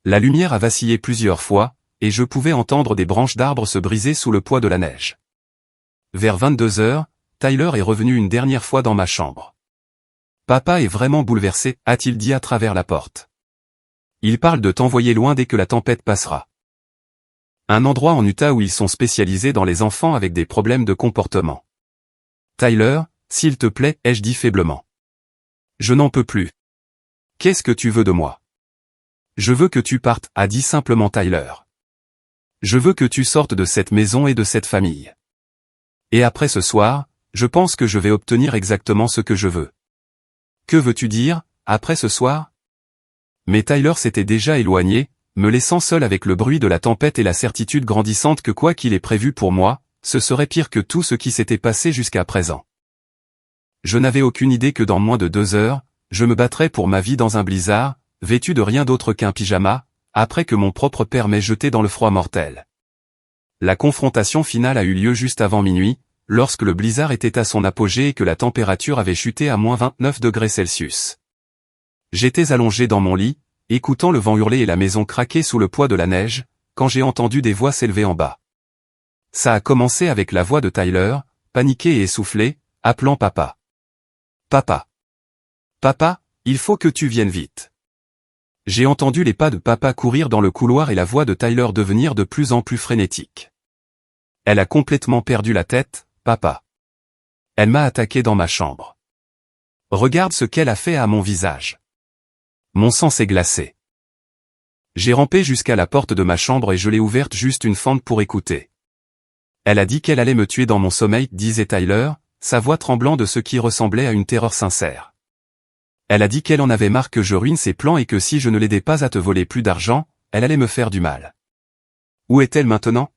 La lumière a vacillé plusieurs fois, et je pouvais entendre des branches d'arbres se briser sous le poids de la neige. Vers 22 heures, Tyler est revenu une dernière fois dans ma chambre. Papa est vraiment bouleversé, a-t-il dit à travers la porte. Il parle de t'envoyer loin dès que la tempête passera. Un endroit en Utah où ils sont spécialisés dans les enfants avec des problèmes de comportement. Tyler, s'il te plaît, ai-je dit faiblement. Je n'en peux plus. Qu'est-ce que tu veux de moi? Je veux que tu partes, a dit simplement Tyler. Je veux que tu sortes de cette maison et de cette famille. Et après ce soir, je pense que je vais obtenir exactement ce que je veux. Que veux-tu dire, après ce soir? Mais Tyler s'était déjà éloigné, me laissant seul avec le bruit de la tempête et la certitude grandissante que quoi qu'il ait prévu pour moi, ce serait pire que tout ce qui s'était passé jusqu'à présent. Je n'avais aucune idée que dans moins de 2 heures, je me battrais pour ma vie dans un blizzard, vêtu de rien d'autre qu'un pyjama, après que mon propre père m'ait jeté dans le froid mortel. La confrontation finale a eu lieu juste avant minuit, lorsque le blizzard était à son apogée et que la température avait chuté à moins 29 degrés Celsius. J'étais allongé dans mon lit, écoutant le vent hurler et la maison craquer sous le poids de la neige, quand j'ai entendu des voix s'élever en bas. Ça a commencé avec la voix de Tyler, paniqué et essoufflé, appelant papa. Papa. Papa, il faut que tu viennes vite. J'ai entendu les pas de papa courir dans le couloir et la voix de Tyler devenir de plus en plus frénétique. Elle a complètement perdu la tête, papa. Elle m'a attaqué dans ma chambre. Regarde ce qu'elle a fait à mon visage. Mon sang s'est glacé. J'ai rampé jusqu'à la porte de ma chambre et je l'ai ouverte juste une fente pour écouter. Elle a dit qu'elle allait me tuer dans mon sommeil, disait Tyler, sa voix tremblant de ce qui ressemblait à une terreur sincère. Elle a dit qu'elle en avait marre que je ruine ses plans et que si je ne l'aidais pas à te voler plus d'argent, elle allait me faire du mal. Où est-elle maintenant?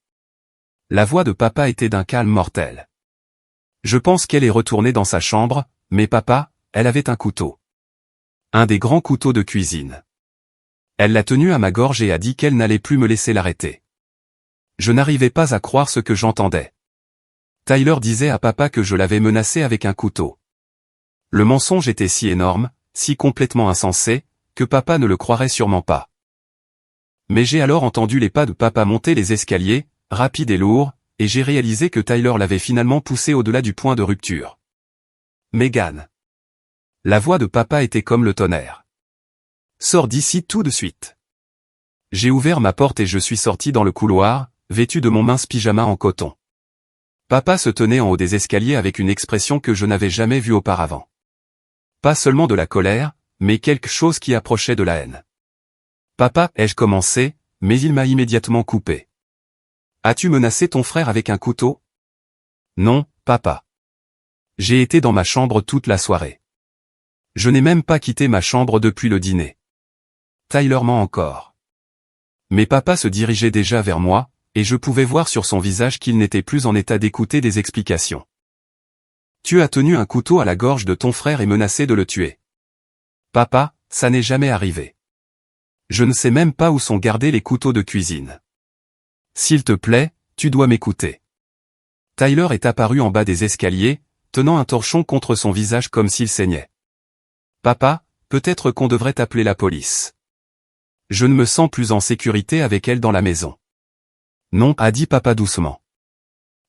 La voix de papa était d'un calme mortel. Je pense qu'elle est retournée dans sa chambre, mais papa, elle avait un couteau. Un des grands couteaux de cuisine. Elle l'a tenu à ma gorge et a dit qu'elle n'allait plus me laisser l'arrêter. Je n'arrivais pas à croire ce que j'entendais. Tyler disait à papa que je l'avais menacé avec un couteau. Le mensonge était si énorme, si complètement insensé, que papa ne le croirait sûrement pas. Mais j'ai alors entendu les pas de papa monter les escaliers, rapides et lourds, et j'ai réalisé que Tyler l'avait finalement poussé au-delà du point de rupture. Megan. La voix de papa était comme le tonnerre. Sors d'ici tout de suite. J'ai ouvert ma porte et je suis sorti dans le couloir, vêtu de mon mince pyjama en coton. Papa se tenait en haut des escaliers avec une expression que je n'avais jamais vue auparavant. Pas seulement de la colère, mais quelque chose qui approchait de la haine. Papa, ai-je commencé, mais il m'a immédiatement coupé. As-tu menacé ton frère avec un couteau? Non, papa. J'ai été dans ma chambre toute la soirée. Je n'ai même pas quitté ma chambre depuis le dîner. Tyler ment encore. Mais papa se dirigeait déjà vers moi, et je pouvais voir sur son visage qu'il n'était plus en état d'écouter des explications. Tu as tenu un couteau à la gorge de ton frère et menacé de le tuer. Papa, ça n'est jamais arrivé. Je ne sais même pas où sont gardés les couteaux de cuisine. S'il te plaît, tu dois m'écouter. Tyler est apparu en bas des escaliers, tenant un torchon contre son visage comme s'il saignait. Papa, peut-être qu'on devrait appeler la police. Je ne me sens plus en sécurité avec elle dans la maison. Non, a dit papa doucement.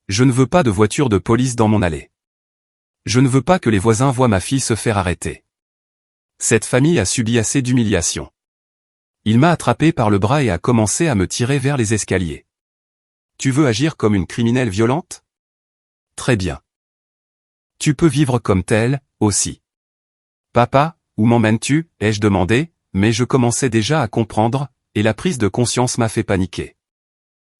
Je ne veux pas de voiture de police dans mon allée. Je ne veux pas que les voisins voient ma fille se faire arrêter. Cette famille a subi assez d'humiliation. Il m'a attrapé par le bras et a commencé à me tirer vers les escaliers. Tu veux agir comme une criminelle violente? Très bien. Tu peux vivre comme telle, aussi. Papa, où m'emmènes-tu, ai-je demandé, mais je commençais déjà à comprendre, et la prise de conscience m'a fait paniquer.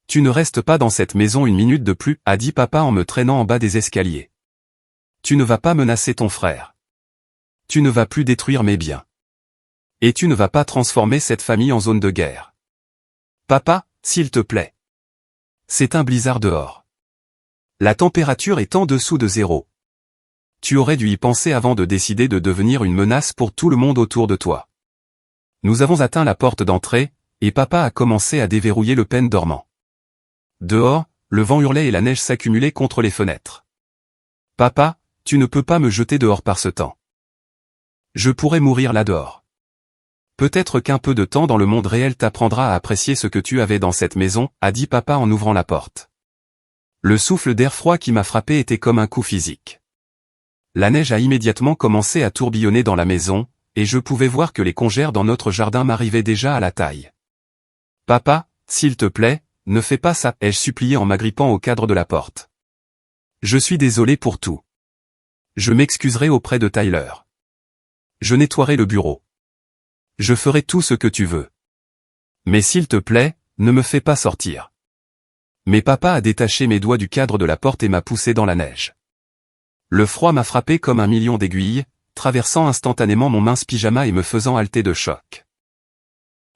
Tu ne restes pas dans cette maison une minute de plus, a dit papa en me traînant en bas des escaliers. Tu ne vas pas menacer ton frère. Tu ne vas plus détruire mes biens. Et tu ne vas pas transformer cette famille en zone de guerre. Papa, s'il te plaît. C'est un blizzard dehors. La température est en dessous de 0. Tu aurais dû y penser avant de décider de devenir une menace pour tout le monde autour de toi. Nous avons atteint la porte d'entrée, et papa a commencé à déverrouiller le pen dormant. Dehors, le vent hurlait et la neige s'accumulait contre les fenêtres. Papa, tu ne peux pas me jeter dehors par ce temps. Je pourrais mourir là dehors. Peut-être qu'un peu de temps dans le monde réel t'apprendra à apprécier ce que tu avais dans cette maison, a dit papa en ouvrant la porte. Le souffle d'air froid qui m'a frappé était comme un coup physique. La neige a immédiatement commencé à tourbillonner dans la maison, et je pouvais voir que les congères dans notre jardin m'arrivaient déjà à la taille. Papa, s'il te plaît, ne fais pas ça, ai-je supplié en m'agrippant au cadre de la porte. Je suis désolé pour tout. Je m'excuserai auprès de Tyler. Je nettoierai le bureau. Je ferai tout ce que tu veux. Mais s'il te plaît, ne me fais pas sortir. Mais papa a détaché mes doigts du cadre de la porte et m'a poussé dans la neige. Le froid m'a frappé comme un million d'aiguilles, traversant instantanément mon mince pyjama et me faisant halter de choc.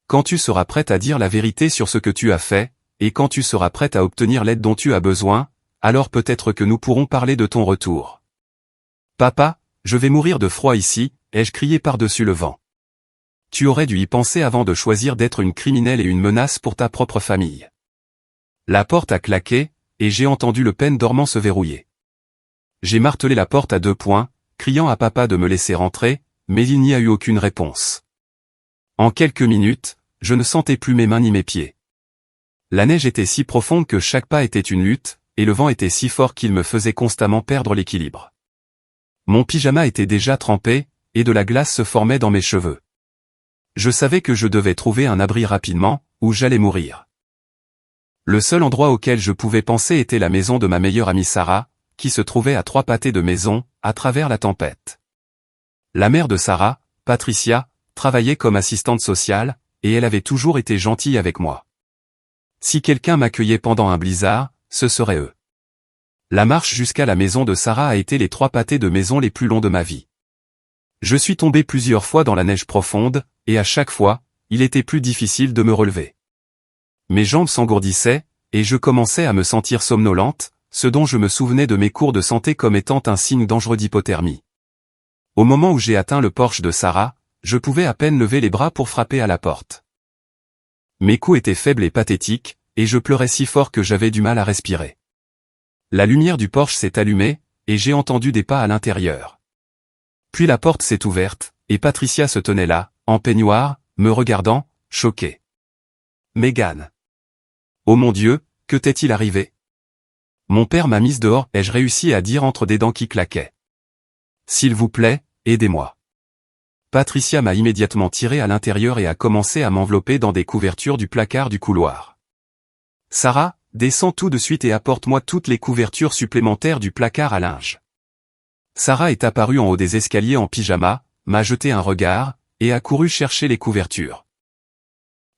Quand tu seras prête à dire la vérité sur ce que tu as fait, et quand tu seras prête à obtenir l'aide dont tu as besoin, alors peut-être que nous pourrons parler de ton retour. Papa, je vais mourir de froid ici, ai-je crié par-dessus le vent. Tu aurais dû y penser avant de choisir d'être une criminelle et une menace pour ta propre famille. La porte a claqué, et j'ai entendu le pen dormant se verrouiller. J'ai martelé la porte à 2 poings, criant à papa de me laisser rentrer, mais il n'y a eu aucune réponse. En quelques minutes, je ne sentais plus mes mains ni mes pieds. La neige était si profonde que chaque pas était une lutte, et le vent était si fort qu'il me faisait constamment perdre l'équilibre. Mon pyjama était déjà trempé, et de la glace se formait dans mes cheveux. Je savais que je devais trouver un abri rapidement, ou j'allais mourir. Le seul endroit auquel je pouvais penser était la maison de ma meilleure amie Sarah, qui se trouvait à 3 pâtés de maison, à travers la tempête. La mère de Sarah, Patricia, travaillait comme assistante sociale, et elle avait toujours été gentille avec moi. Si quelqu'un m'accueillait pendant un blizzard, ce serait eux. La marche jusqu'à la maison de Sarah a été les 3 pâtés de maison les plus longs de ma vie. Je suis tombé plusieurs fois dans la neige profonde, et à chaque fois, il était plus difficile de me relever. Mes jambes s'engourdissaient, et je commençais à me sentir somnolente, ce dont je me souvenais de mes cours de santé comme étant un signe dangereux d'hypothermie. Au moment où j'ai atteint le porche de Sarah, je pouvais à peine lever les bras pour frapper à la porte. Mes coups étaient faibles et pathétiques, et je pleurais si fort que j'avais du mal à respirer. La lumière du porche s'est allumée, et j'ai entendu des pas à l'intérieur. Puis la porte s'est ouverte, et Patricia se tenait là, en peignoir, me regardant, choquée. Megan. Oh mon Dieu, que t'est-il arrivé? Mon père m'a mise dehors, ai-je réussi à dire entre des dents qui claquaient. S'il vous plaît, aidez-moi. Patricia m'a immédiatement tiré à l'intérieur et a commencé à m'envelopper dans des couvertures du placard du couloir. Sarah, descends tout de suite et apporte-moi toutes les couvertures supplémentaires du placard à linge. Sarah est apparue en haut des escaliers en pyjama, m'a jeté un regard, et a couru chercher les couvertures.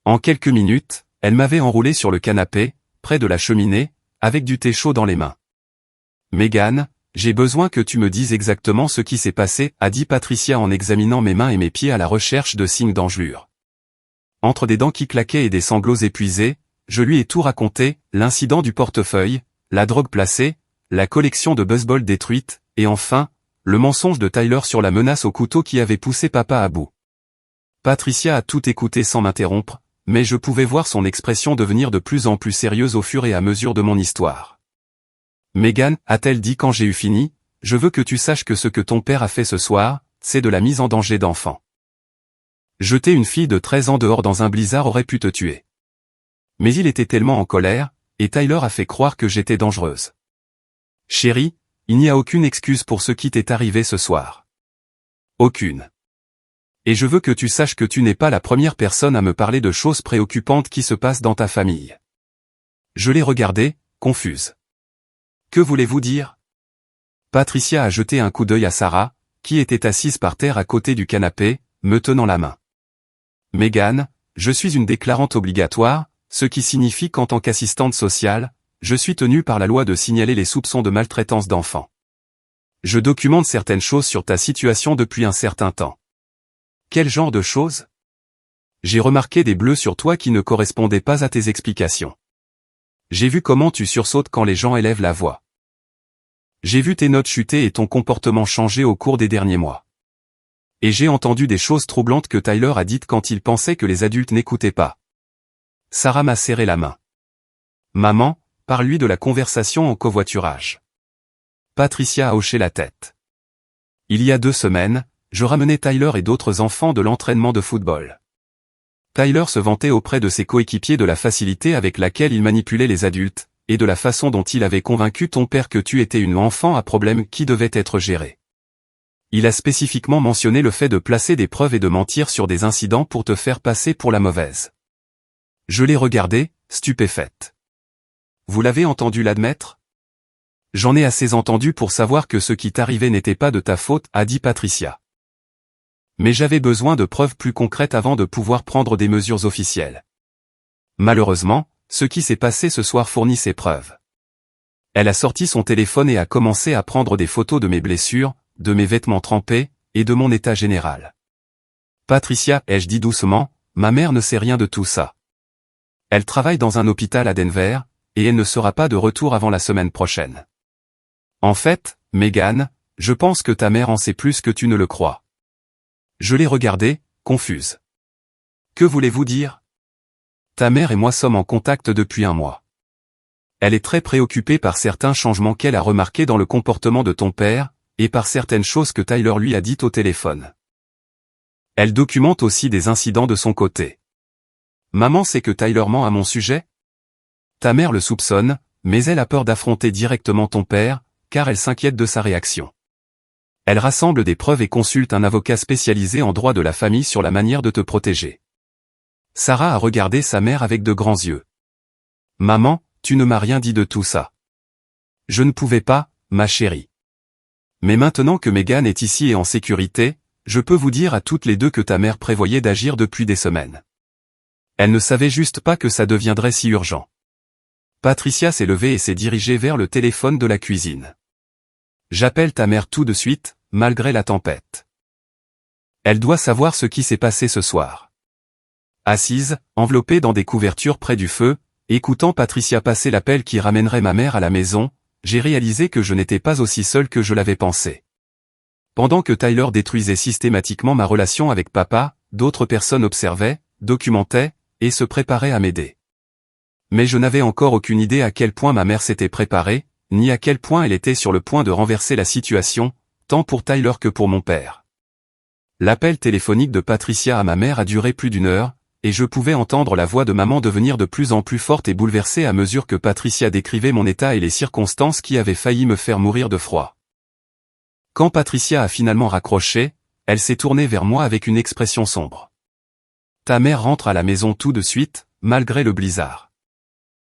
En quelques minutes, elle m'avait enroulé sur le canapé, près de la cheminée, avec du thé chaud dans les mains. Megan, j'ai besoin que tu me dises exactement ce qui s'est passé, a dit Patricia en examinant mes mains et mes pieds à la recherche de signes d'engelure. Entre des dents qui claquaient et des sanglots épuisés, je lui ai tout raconté, l'incident du portefeuille, la drogue placée, la collection de baseball détruite, et enfin, le mensonge de Tyler sur la menace au couteau qui avait poussé papa à bout. Patricia a tout écouté sans m'interrompre, mais je pouvais voir son expression devenir de plus en plus sérieuse au fur et à mesure de mon histoire. Megan, a-t-elle dit quand j'ai eu fini, je veux que tu saches que ce que ton père a fait ce soir, c'est de la mise en danger d'enfant. Jeter une fille de 13 ans dehors dans un blizzard aurait pu te tuer. Mais il était tellement en colère, et Tyler a fait croire que j'étais dangereuse. Chérie, il n'y a aucune excuse pour ce qui t'est arrivé ce soir. Aucune. Et je veux que tu saches que tu n'es pas la première personne à me parler de choses préoccupantes qui se passent dans ta famille. Je l'ai regardée, confuse. Que voulez-vous dire? Patricia a jeté un coup d'œil à Sarah, qui était assise par terre à côté du canapé, me tenant la main. « Megan, je suis une déclarante obligatoire, ce qui signifie qu'en tant qu'assistante sociale, je suis tenue par la loi de signaler les soupçons de maltraitance d'enfants. Je documente certaines choses sur ta situation depuis un certain temps. » Quel genre de choses? J'ai remarqué des bleus sur toi qui ne correspondaient pas à tes explications. J'ai vu comment tu sursautes quand les gens élèvent la voix. J'ai vu tes notes chuter et ton comportement changer au cours des derniers mois. Et j'ai entendu des choses troublantes que Tyler a dites quand il pensait que les adultes n'écoutaient pas. Sarah m'a serré la main. Maman, parle-lui de la conversation en covoiturage. Patricia a hoché la tête. Il y a 2 semaines, je ramenais Tyler et d'autres enfants de l'entraînement de football. Tyler se vantait auprès de ses coéquipiers de la facilité avec laquelle il manipulait les adultes, et de la façon dont il avait convaincu ton père que tu étais une enfant à problème qui devait être gérée. Il a spécifiquement mentionné le fait de placer des preuves et de mentir sur des incidents pour te faire passer pour la mauvaise. Je l'ai regardé, stupéfaite. Vous l'avez entendu l'admettre? J'en ai assez entendu pour savoir que ce qui t'arrivait n'était pas de ta faute, a dit Patricia. Mais j'avais besoin de preuves plus concrètes avant de pouvoir prendre des mesures officielles. Malheureusement, ce qui s'est passé ce soir fournit ses preuves. Elle a sorti son téléphone et a commencé à prendre des photos de mes blessures, de mes vêtements trempés, et de mon état général. Patricia, ai-je dit doucement, ma mère ne sait rien de tout ça. Elle travaille dans un hôpital à Denver, et elle ne sera pas de retour avant la semaine prochaine. En fait, Megan, je pense que ta mère en sait plus que tu ne le crois. Je l'ai regardée, confuse. Que voulez-vous dire? Ta mère et moi sommes en contact depuis 1 mois. Elle est très préoccupée par certains changements qu'elle a remarqués dans le comportement de ton père, et par certaines choses que Tyler lui a dites au téléphone. Elle documente aussi des incidents de son côté. Maman sait que Tyler ment à mon sujet? Ta mère le soupçonne, mais elle a peur d'affronter directement ton père, car elle s'inquiète de sa réaction. Elle rassemble des preuves et consulte un avocat spécialisé en droit de la famille sur la manière de te protéger. Sarah a regardé sa mère avec de grands yeux. Maman, tu ne m'as rien dit de tout ça. Je ne pouvais pas, ma chérie. Mais maintenant que Megan est ici et en sécurité, je peux vous dire à toutes les deux que ta mère prévoyait d'agir depuis des semaines. Elle ne savait juste pas que ça deviendrait si urgent. Patricia s'est levée et s'est dirigée vers le téléphone de la cuisine. J'appelle ta mère tout de suite, malgré la tempête. Elle doit savoir ce qui s'est passé ce soir. Assise, enveloppée dans des couvertures près du feu, écoutant Patricia passer l'appel qui ramènerait ma mère à la maison, j'ai réalisé que je n'étais pas aussi seul que je l'avais pensé. Pendant que Tyler détruisait systématiquement ma relation avec papa, d'autres personnes observaient, documentaient, et se préparaient à m'aider. Mais je n'avais encore aucune idée à quel point ma mère s'était préparée, ni à quel point elle était sur le point de renverser la situation, tant pour Tyler que pour mon père. L'appel téléphonique de Patricia à ma mère a duré plus d'1 heure, et je pouvais entendre la voix de maman devenir de plus en plus forte et bouleversée à mesure que Patricia décrivait mon état et les circonstances qui avaient failli me faire mourir de froid. Quand Patricia a finalement raccroché, elle s'est tournée vers moi avec une expression sombre. Ta mère rentre à la maison tout de suite, malgré le blizzard.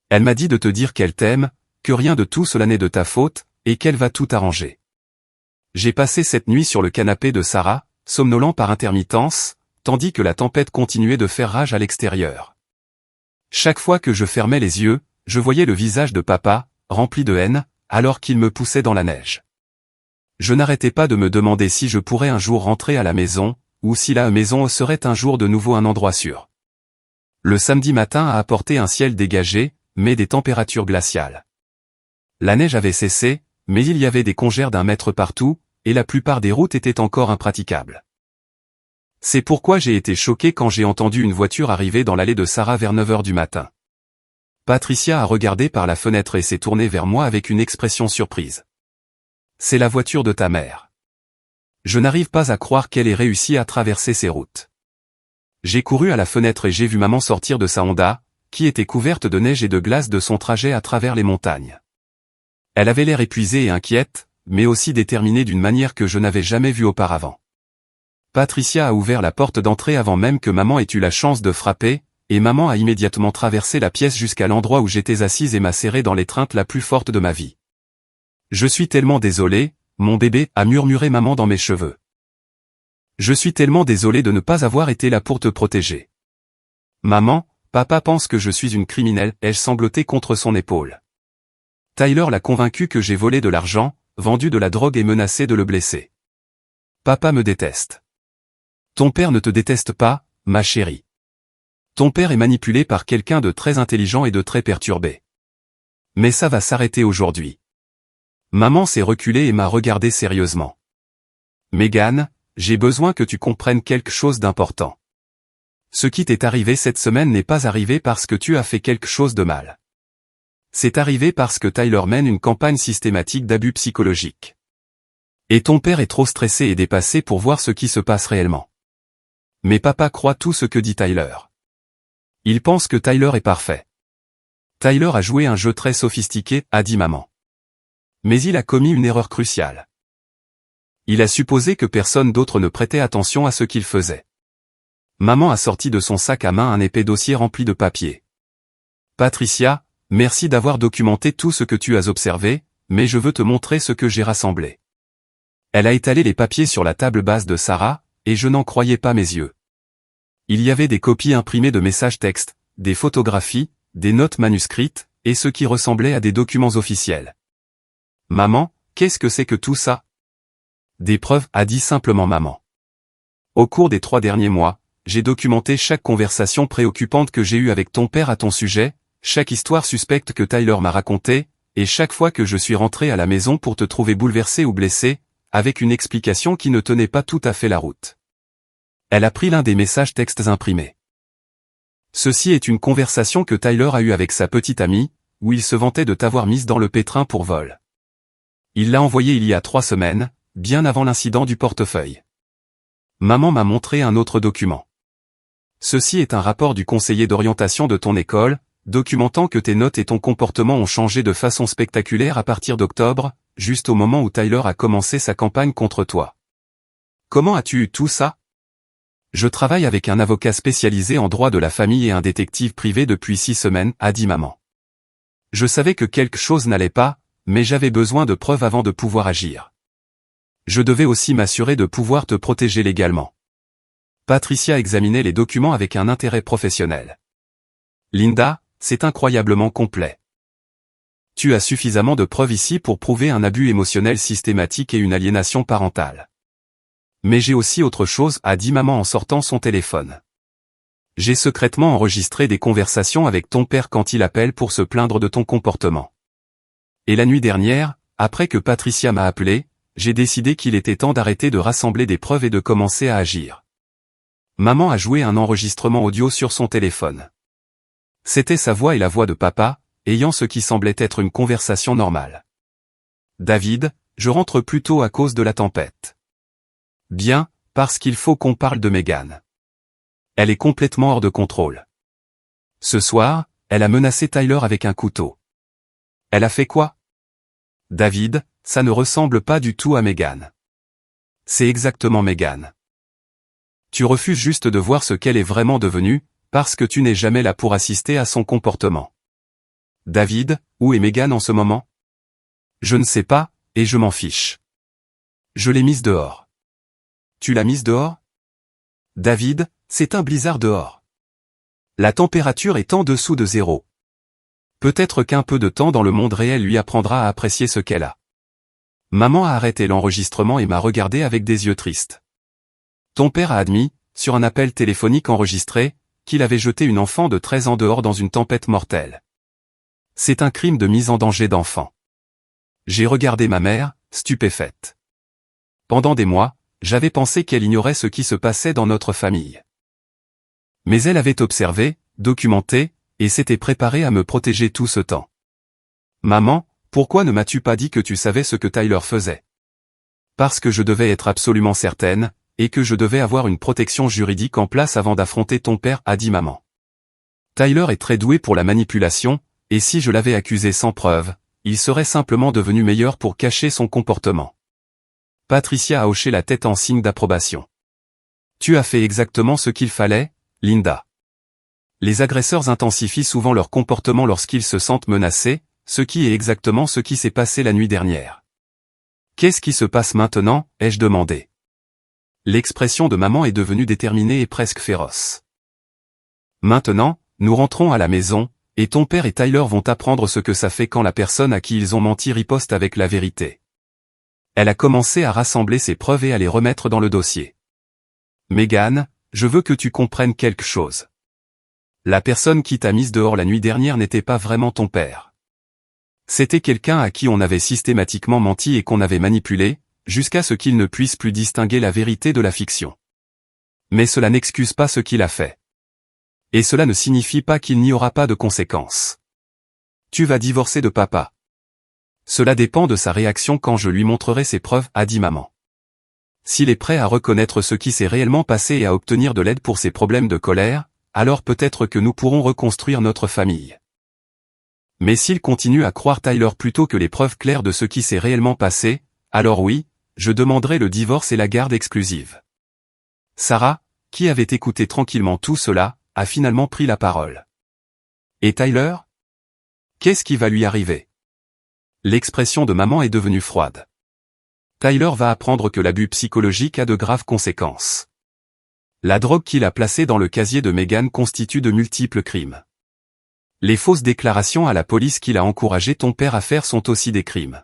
Elle m'a dit de te dire qu'elle t'aime, que rien de tout cela n'est de ta faute, et qu'elle va tout arranger. J'ai passé cette nuit sur le canapé de Sarah, somnolent par intermittence, tandis que la tempête continuait de faire rage à l'extérieur. Chaque fois que je fermais les yeux, je voyais le visage de papa, rempli de haine, alors qu'il me poussait dans la neige. Je n'arrêtais pas de me demander si je pourrais un jour rentrer à la maison, ou si la maison serait un jour de nouveau un endroit sûr. Le samedi matin a apporté un ciel dégagé, mais des températures glaciales. La neige avait cessé, mais il y avait des congères d'1 mètre partout, et la plupart des routes étaient encore impraticables. C'est pourquoi j'ai été choqué quand j'ai entendu une voiture arriver dans l'allée de Sarah vers 9 heures du matin. Patricia a regardé par la fenêtre et s'est tournée vers moi avec une expression surprise. C'est la voiture de ta mère. Je n'arrive pas à croire qu'elle ait réussi à traverser ces routes. J'ai couru à la fenêtre et j'ai vu maman sortir de sa Honda, qui était couverte de neige et de glace de son trajet à travers les montagnes. Elle avait l'air épuisée et inquiète, mais aussi déterminée d'une manière que je n'avais jamais vue auparavant. Patricia a ouvert la porte d'entrée avant même que maman ait eu la chance de frapper, et maman a immédiatement traversé la pièce jusqu'à l'endroit où j'étais assise et m'a serré dans l'étreinte la plus forte de ma vie. Je suis tellement désolé, mon bébé, a murmuré maman dans mes cheveux. Je suis tellement désolé de ne pas avoir été là pour te protéger. Maman, papa pense que je suis une criminelle, ai-je sangloté contre son épaule. Tyler l'a convaincu que j'ai volé de l'argent, vendu de la drogue et menacé de le blesser. Papa me déteste. Ton père ne te déteste pas, ma chérie. Ton père est manipulé par quelqu'un de très intelligent et de très perturbé. Mais ça va s'arrêter aujourd'hui. Maman s'est reculée et m'a regardé sérieusement. Megan, j'ai besoin que tu comprennes quelque chose d'important. Ce qui t'est arrivé cette semaine n'est pas arrivé parce que tu as fait quelque chose de mal. C'est arrivé parce que Tyler mène une campagne systématique d'abus psychologiques. Et ton père est trop stressé et dépassé pour voir ce qui se passe réellement. Mais papa croit tout ce que dit Tyler. Il pense que Tyler est parfait. Tyler a joué un jeu très sophistiqué, a dit maman. Mais il a commis une erreur cruciale. Il a supposé que personne d'autre ne prêtait attention à ce qu'il faisait. Maman a sorti de son sac à main un épais dossier rempli de papiers. Patricia, merci d'avoir documenté tout ce que tu as observé, mais je veux te montrer ce que j'ai rassemblé. Elle a étalé les papiers sur la table basse de Sarah, et je n'en croyais pas mes yeux. Il y avait des copies imprimées de messages textes, des photographies, des notes manuscrites, et ce qui ressemblait à des documents officiels. Maman, qu'est-ce que c'est que tout ça? Des preuves, a dit simplement maman. Au cours des 3 derniers mois, j'ai documenté chaque conversation préoccupante que j'ai eue avec ton père à ton sujet, chaque histoire suspecte que Tyler m'a racontée, et chaque fois que je suis rentré à la maison pour te trouver bouleversé ou blessé, avec une explication qui ne tenait pas tout à fait la route. Elle a pris l'un des messages textes imprimés. Ceci est une conversation que Tyler a eue avec sa petite amie, où il se vantait de t'avoir mise dans le pétrin pour vol. Il l'a envoyé il y a 3 semaines, bien avant l'incident du portefeuille. Maman m'a montré un autre document. Ceci est un rapport du conseiller d'orientation de ton école, documentant que tes notes et ton comportement ont changé de façon spectaculaire à partir d'octobre, juste au moment où Tyler a commencé sa campagne contre toi. Comment as-tu eu tout ça? Je travaille avec un avocat spécialisé en droit de la famille et un détective privé depuis 6 semaines, a dit maman. Je savais que quelque chose n'allait pas, mais j'avais besoin de preuves avant de pouvoir agir. Je devais aussi m'assurer de pouvoir te protéger légalement. Patricia examinait les documents avec un intérêt professionnel. Linda, c'est incroyablement complet. Tu as suffisamment de preuves ici pour prouver un abus émotionnel systématique et une aliénation parentale. Mais j'ai aussi autre chose, a dit maman en sortant son téléphone. J'ai secrètement enregistré des conversations avec ton père quand il appelle pour se plaindre de ton comportement. Et la nuit dernière, après que Patricia m'a appelé, j'ai décidé qu'il était temps d'arrêter de rassembler des preuves et de commencer à agir. Maman a joué un enregistrement audio sur son téléphone. C'était sa voix et la voix de papa, ayant ce qui semblait être une conversation normale. David, je rentre plus tôt à cause de la tempête. Bien, parce qu'il faut qu'on parle de Megan. Elle est complètement hors de contrôle. Ce soir, elle a menacé Tyler avec un couteau. Elle a fait quoi? David, ça ne ressemble pas du tout à Megan. C'est exactement Megan. Tu refuses juste de voir ce qu'elle est vraiment devenue, parce que tu n'es jamais là pour assister à son comportement. David, où est Megan en ce moment? Je ne sais pas, et je m'en fiche. Je l'ai mise dehors. Tu l'as mise dehors? David, c'est un blizzard dehors. La température est en dessous de 0. Peut-être qu'un peu de temps dans le monde réel lui apprendra à apprécier ce qu'elle a. Maman a arrêté l'enregistrement et m'a regardé avec des yeux tristes. Ton père a admis, sur un appel téléphonique enregistré, qu'il avait jeté une enfant de 13 ans dehors dans une tempête mortelle. C'est un crime de mise en danger d'enfant. J'ai regardé ma mère, stupéfaite. Pendant des mois, j'avais pensé qu'elle ignorait ce qui se passait dans notre famille. Mais elle avait observé, documenté, et s'était préparée à me protéger tout ce temps. Maman, pourquoi ne m'as-tu pas dit que tu savais ce que Tyler faisait? Parce que je devais être absolument certaine, et que je devais avoir une protection juridique en place avant d'affronter ton père, a dit maman. Tyler est très doué pour la manipulation, et si je l'avais accusé sans preuve, il serait simplement devenu meilleur pour cacher son comportement. Patricia a hoché la tête en signe d'approbation. Tu as fait exactement ce qu'il fallait, Linda. Les agresseurs intensifient souvent leur comportement lorsqu'ils se sentent menacés, ce qui est exactement ce qui s'est passé la nuit dernière. Qu'est-ce qui se passe maintenant, ai-je demandé. L'expression de maman est devenue déterminée et presque féroce. Maintenant, nous rentrons à la maison, et ton père et Tyler vont apprendre ce que ça fait quand la personne à qui ils ont menti riposte avec la vérité. Elle a commencé à rassembler ses preuves et à les remettre dans le dossier. Megan, je veux que tu comprennes quelque chose. La personne qui t'a mise dehors la nuit dernière n'était pas vraiment ton père. C'était quelqu'un à qui on avait systématiquement menti et qu'on avait manipulé, jusqu'à ce qu'il ne puisse plus distinguer la vérité de la fiction. Mais cela n'excuse pas ce qu'il a fait. Et cela ne signifie pas qu'il n'y aura pas de conséquences. Tu vas divorcer de papa. Cela dépend de sa réaction quand je lui montrerai ses preuves, a dit maman. S'il est prêt à reconnaître ce qui s'est réellement passé et à obtenir de l'aide pour ses problèmes de colère, alors peut-être que nous pourrons reconstruire notre famille. Mais s'il continue à croire Tyler plutôt que les preuves claires de ce qui s'est réellement passé, alors oui, je demanderai le divorce et la garde exclusive. Sarah, qui avait écouté tranquillement tout cela, a finalement pris la parole. Et Tyler? Qu'est-ce qui va lui arriver? L'expression de maman est devenue froide. Tyler va apprendre que l'abus psychologique a de graves conséquences. La drogue qu'il a placée dans le casier de Megan constitue de multiples crimes. Les fausses déclarations à la police qu'il a encouragé ton père à faire sont aussi des crimes.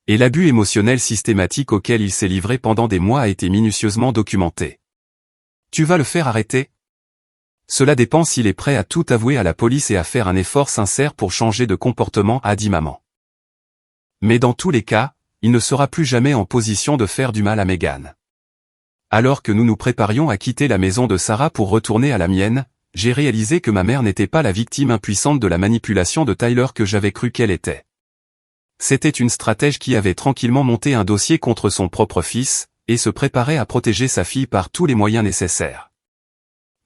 Et l'abus émotionnel systématique auquel il s'est livré pendant des mois a été minutieusement documenté. Tu vas le faire arrêter? Cela dépend s'il est prêt à tout avouer à la police et à faire un effort sincère pour changer de comportement, a dit maman. Mais dans tous les cas, il ne sera plus jamais en position de faire du mal à Megan. Alors que nous nous préparions à quitter la maison de Sarah pour retourner à la mienne, j'ai réalisé que ma mère n'était pas la victime impuissante de la manipulation de Tyler que j'avais cru qu'elle était. C'était une stratège qui avait tranquillement monté un dossier contre son propre fils, et se préparait à protéger sa fille par tous les moyens nécessaires.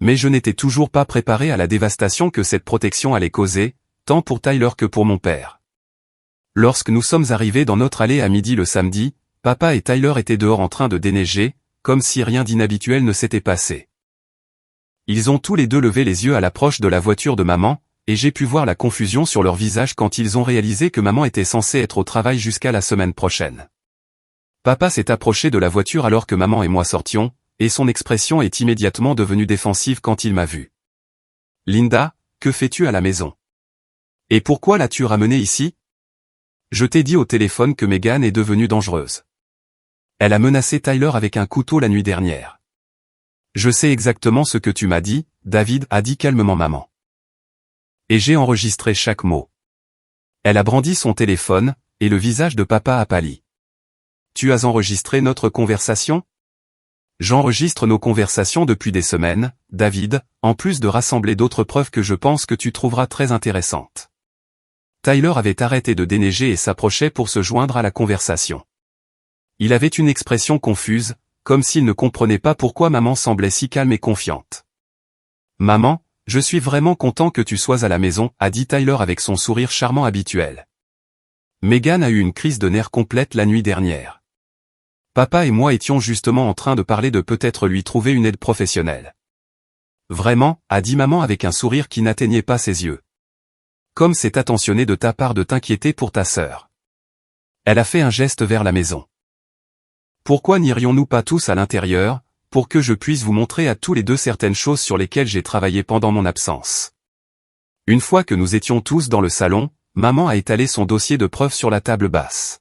Mais je n'étais toujours pas préparé à la dévastation que cette protection allait causer, tant pour Tyler que pour mon père. Lorsque nous sommes arrivés dans notre allée à midi le samedi, papa et Tyler étaient dehors en train de déneiger, comme si rien d'inhabituel ne s'était passé. Ils ont tous les deux levé les yeux à l'approche de la voiture de maman, et j'ai pu voir la confusion sur leur visage quand ils ont réalisé que maman était censée être au travail jusqu'à la semaine prochaine. Papa s'est approché de la voiture alors que maman et moi sortions, et son expression est immédiatement devenue défensive quand il m'a vu. « Linda, que fais-tu à la maison? Et pourquoi l'as-tu ramenée ici? Je t'ai dit au téléphone que Megan est devenue dangereuse. Elle a menacé Tyler avec un couteau la nuit dernière. Je sais exactement ce que tu m'as dit, David, a dit calmement maman. Et j'ai enregistré chaque mot. Elle a brandi son téléphone, et le visage de papa a pâli. Tu as enregistré notre conversation? J'enregistre nos conversations depuis des semaines, David, en plus de rassembler d'autres preuves que je pense que tu trouveras très intéressantes. Tyler avait arrêté de déneiger et s'approchait pour se joindre à la conversation. Il avait une expression confuse, comme s'il ne comprenait pas pourquoi maman semblait si calme et confiante. « Maman, je suis vraiment content que tu sois à la maison, a dit Tyler avec son sourire charmant habituel. Megan a eu une crise de nerfs complète la nuit dernière. Papa et moi étions justement en train de parler de peut-être lui trouver une aide professionnelle. Vraiment, a dit maman avec un sourire qui n'atteignait pas ses yeux. Comme c'est attentionné de ta part de t'inquiéter pour ta sœur. Elle a fait un geste vers la maison. Pourquoi n'irions-nous pas tous à l'intérieur, pour que je puisse vous montrer à tous les deux certaines choses sur lesquelles j'ai travaillé pendant mon absence. Une fois que nous étions tous dans le salon, maman a étalé son dossier de preuves sur la table basse.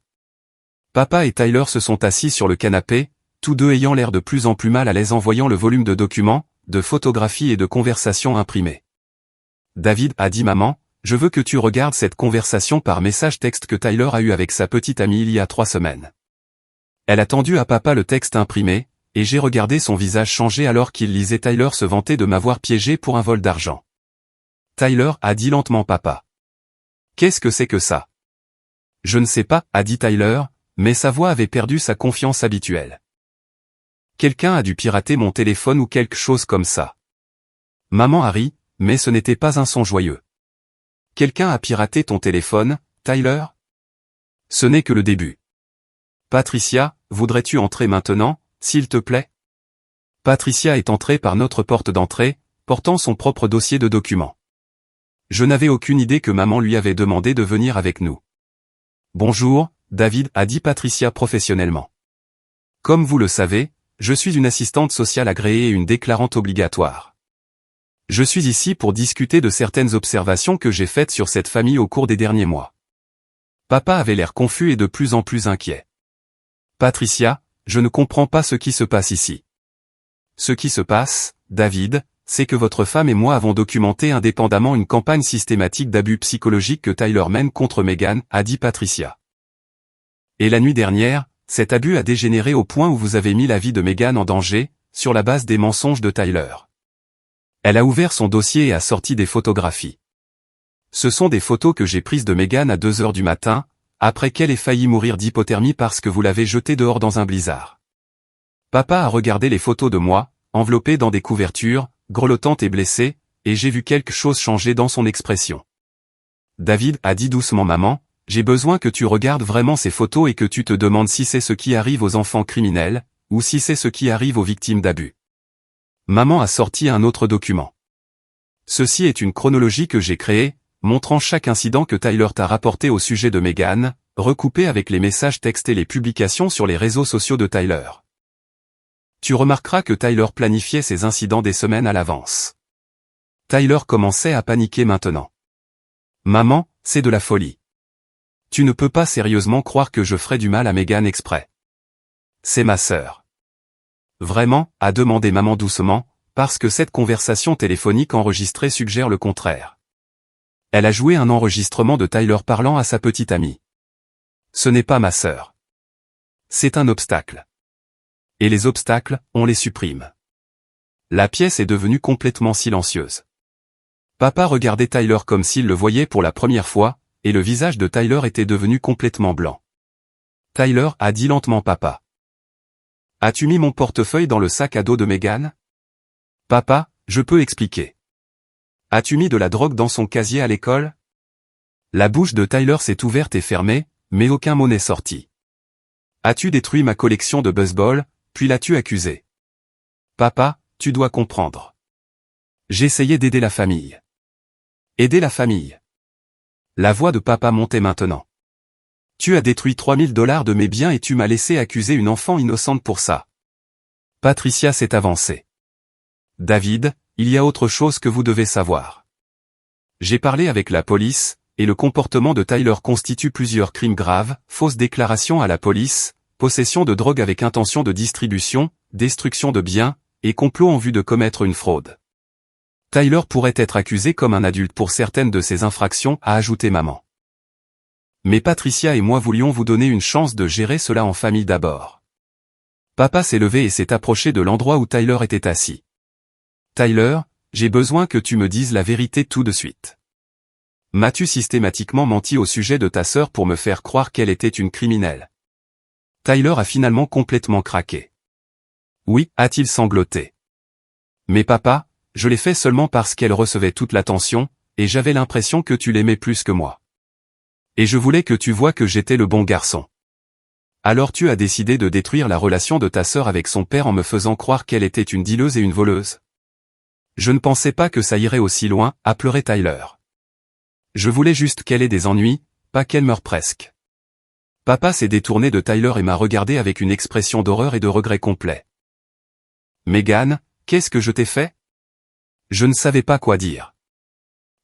Papa et Tyler se sont assis sur le canapé, tous deux ayant l'air de plus en plus mal à l'aise en voyant le volume de documents, de photographies et de conversations imprimées. David, a dit maman, je veux que tu regardes cette conversation par message texte que Tyler a eu avec sa petite amie il y a 3 semaines. Elle a tendu à papa le texte imprimé, et j'ai regardé son visage changer alors qu'il lisait. Tyler se vantait de m'avoir piégé pour un vol d'argent. Tyler, a dit lentement papa. Qu'est-ce que c'est que ça? Je ne sais pas, a dit Tyler, mais sa voix avait perdu sa confiance habituelle. Quelqu'un a dû pirater mon téléphone ou quelque chose comme ça. Maman a ri, mais ce n'était pas un son joyeux. Quelqu'un a piraté ton téléphone, Tyler? Ce n'est que le début. Patricia, voudrais-tu entrer maintenant, s'il te plaît? Patricia est entrée par notre porte d'entrée, portant son propre dossier de documents. Je n'avais aucune idée que maman lui avait demandé de venir avec nous. Bonjour, David, a dit Patricia professionnellement. Comme vous le savez, je suis une assistante sociale agréée et une déclarante obligatoire. Je suis ici pour discuter de certaines observations que j'ai faites sur cette famille au cours des derniers mois. Papa avait l'air confus et de plus en plus inquiet. Patricia, je ne comprends pas ce qui se passe ici. Ce qui se passe, David, c'est que votre femme et moi avons documenté indépendamment une campagne systématique d'abus psychologiques que Tyler mène contre Meghan, a dit Patricia. Et la nuit dernière, cet abus a dégénéré au point où vous avez mis la vie de Meghan en danger, sur la base des mensonges de Tyler. Elle a ouvert son dossier et a sorti des photographies. Ce sont des photos que j'ai prises de Meghan à 2 heures du matin, après qu'elle ait failli mourir d'hypothermie parce que vous l'avez jetée dehors dans un blizzard. Papa a regardé les photos de moi, enveloppée dans des couvertures, grelottante et blessée, et j'ai vu quelque chose changer dans son expression. David, a dit doucement maman, j'ai besoin que tu regardes vraiment ces photos et que tu te demandes si c'est ce qui arrive aux enfants criminels, ou si c'est ce qui arrive aux victimes d'abus. Maman a sorti un autre document. Ceci est une chronologie que j'ai créée, montrant chaque incident que Tyler t'a rapporté au sujet de Meghan, recoupé avec les messages textes et les publications sur les réseaux sociaux de Tyler. Tu remarqueras que Tyler planifiait ces incidents des semaines à l'avance. Tyler commençait à paniquer maintenant. Maman, c'est de la folie. Tu ne peux pas sérieusement croire que je ferais du mal à Meghan exprès. C'est ma sœur. Vraiment, a demandé maman doucement, parce que cette conversation téléphonique enregistrée suggère le contraire. Elle a joué un enregistrement de Tyler parlant à sa petite amie. Ce n'est pas ma sœur. C'est un obstacle. Et les obstacles, on les supprime. La pièce est devenue complètement silencieuse. Papa regardait Tyler comme s'il le voyait pour la première fois, et le visage de Tyler était devenu complètement blanc. Tyler, a dit lentement papa. As-tu mis mon portefeuille dans le sac à dos de Meghan? Papa, je peux expliquer. As-tu mis de la drogue dans son casier à l'école? La bouche de Tyler s'est ouverte et fermée, mais aucun mot n'est sorti. As-tu détruit ma collection de baseball, puis l'as-tu accusé? Papa, tu dois comprendre. J'essayais d'aider la famille. Aider la famille. La voix de papa montait maintenant. Tu as détruit $3000 de mes biens et tu m'as laissé accuser une enfant innocente pour ça. Patricia s'est avancée. David, il y a autre chose que vous devez savoir. J'ai parlé avec la police, et le comportement de Tyler constitue plusieurs crimes graves, fausse déclaration à la police, possession de drogue avec intention de distribution, destruction de biens, et complot en vue de commettre une fraude. Tyler pourrait être accusé comme un adulte pour certaines de ces infractions, a ajouté maman. Mais Patricia et moi voulions vous donner une chance de gérer cela en famille d'abord. Papa s'est levé et s'est approché de l'endroit où Tyler était assis. Tyler, j'ai besoin que tu me dises la vérité tout de suite. M'as-tu systématiquement menti au sujet de ta sœur pour me faire croire qu'elle était une criminelle? Tyler a finalement complètement craqué. Oui, a-t-il sangloté. Mais papa, je l'ai fait seulement parce qu'elle recevait toute l'attention, et j'avais l'impression que tu l'aimais plus que moi. Et je voulais que tu vois que j'étais le bon garçon. Alors tu as décidé de détruire la relation de ta sœur avec son père en me faisant croire qu'elle était une dealeuse et une voleuse. Je ne pensais pas que ça irait aussi loin, a pleuré Tyler. Je voulais juste qu'elle ait des ennuis, pas qu'elle meure presque. Papa s'est détourné de Tyler et m'a regardé avec une expression d'horreur et de regret complet. Meghan, qu'est-ce que je t'ai fait? Je ne savais pas quoi dire.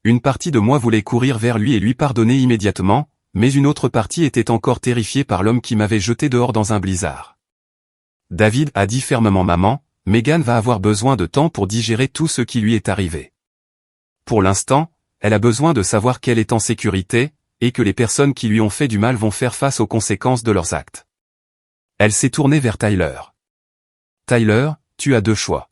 Une partie de moi voulait courir vers lui et lui pardonner immédiatement, mais une autre partie était encore terrifiée par l'homme qui m'avait jeté dehors dans un blizzard. David, a dit fermement maman, Meghan va avoir besoin de temps pour digérer tout ce qui lui est arrivé. Pour l'instant, elle a besoin de savoir qu'elle est en sécurité, et que les personnes qui lui ont fait du mal vont faire face aux conséquences de leurs actes. Elle s'est tournée vers Tyler. Tyler, tu as 2 choix.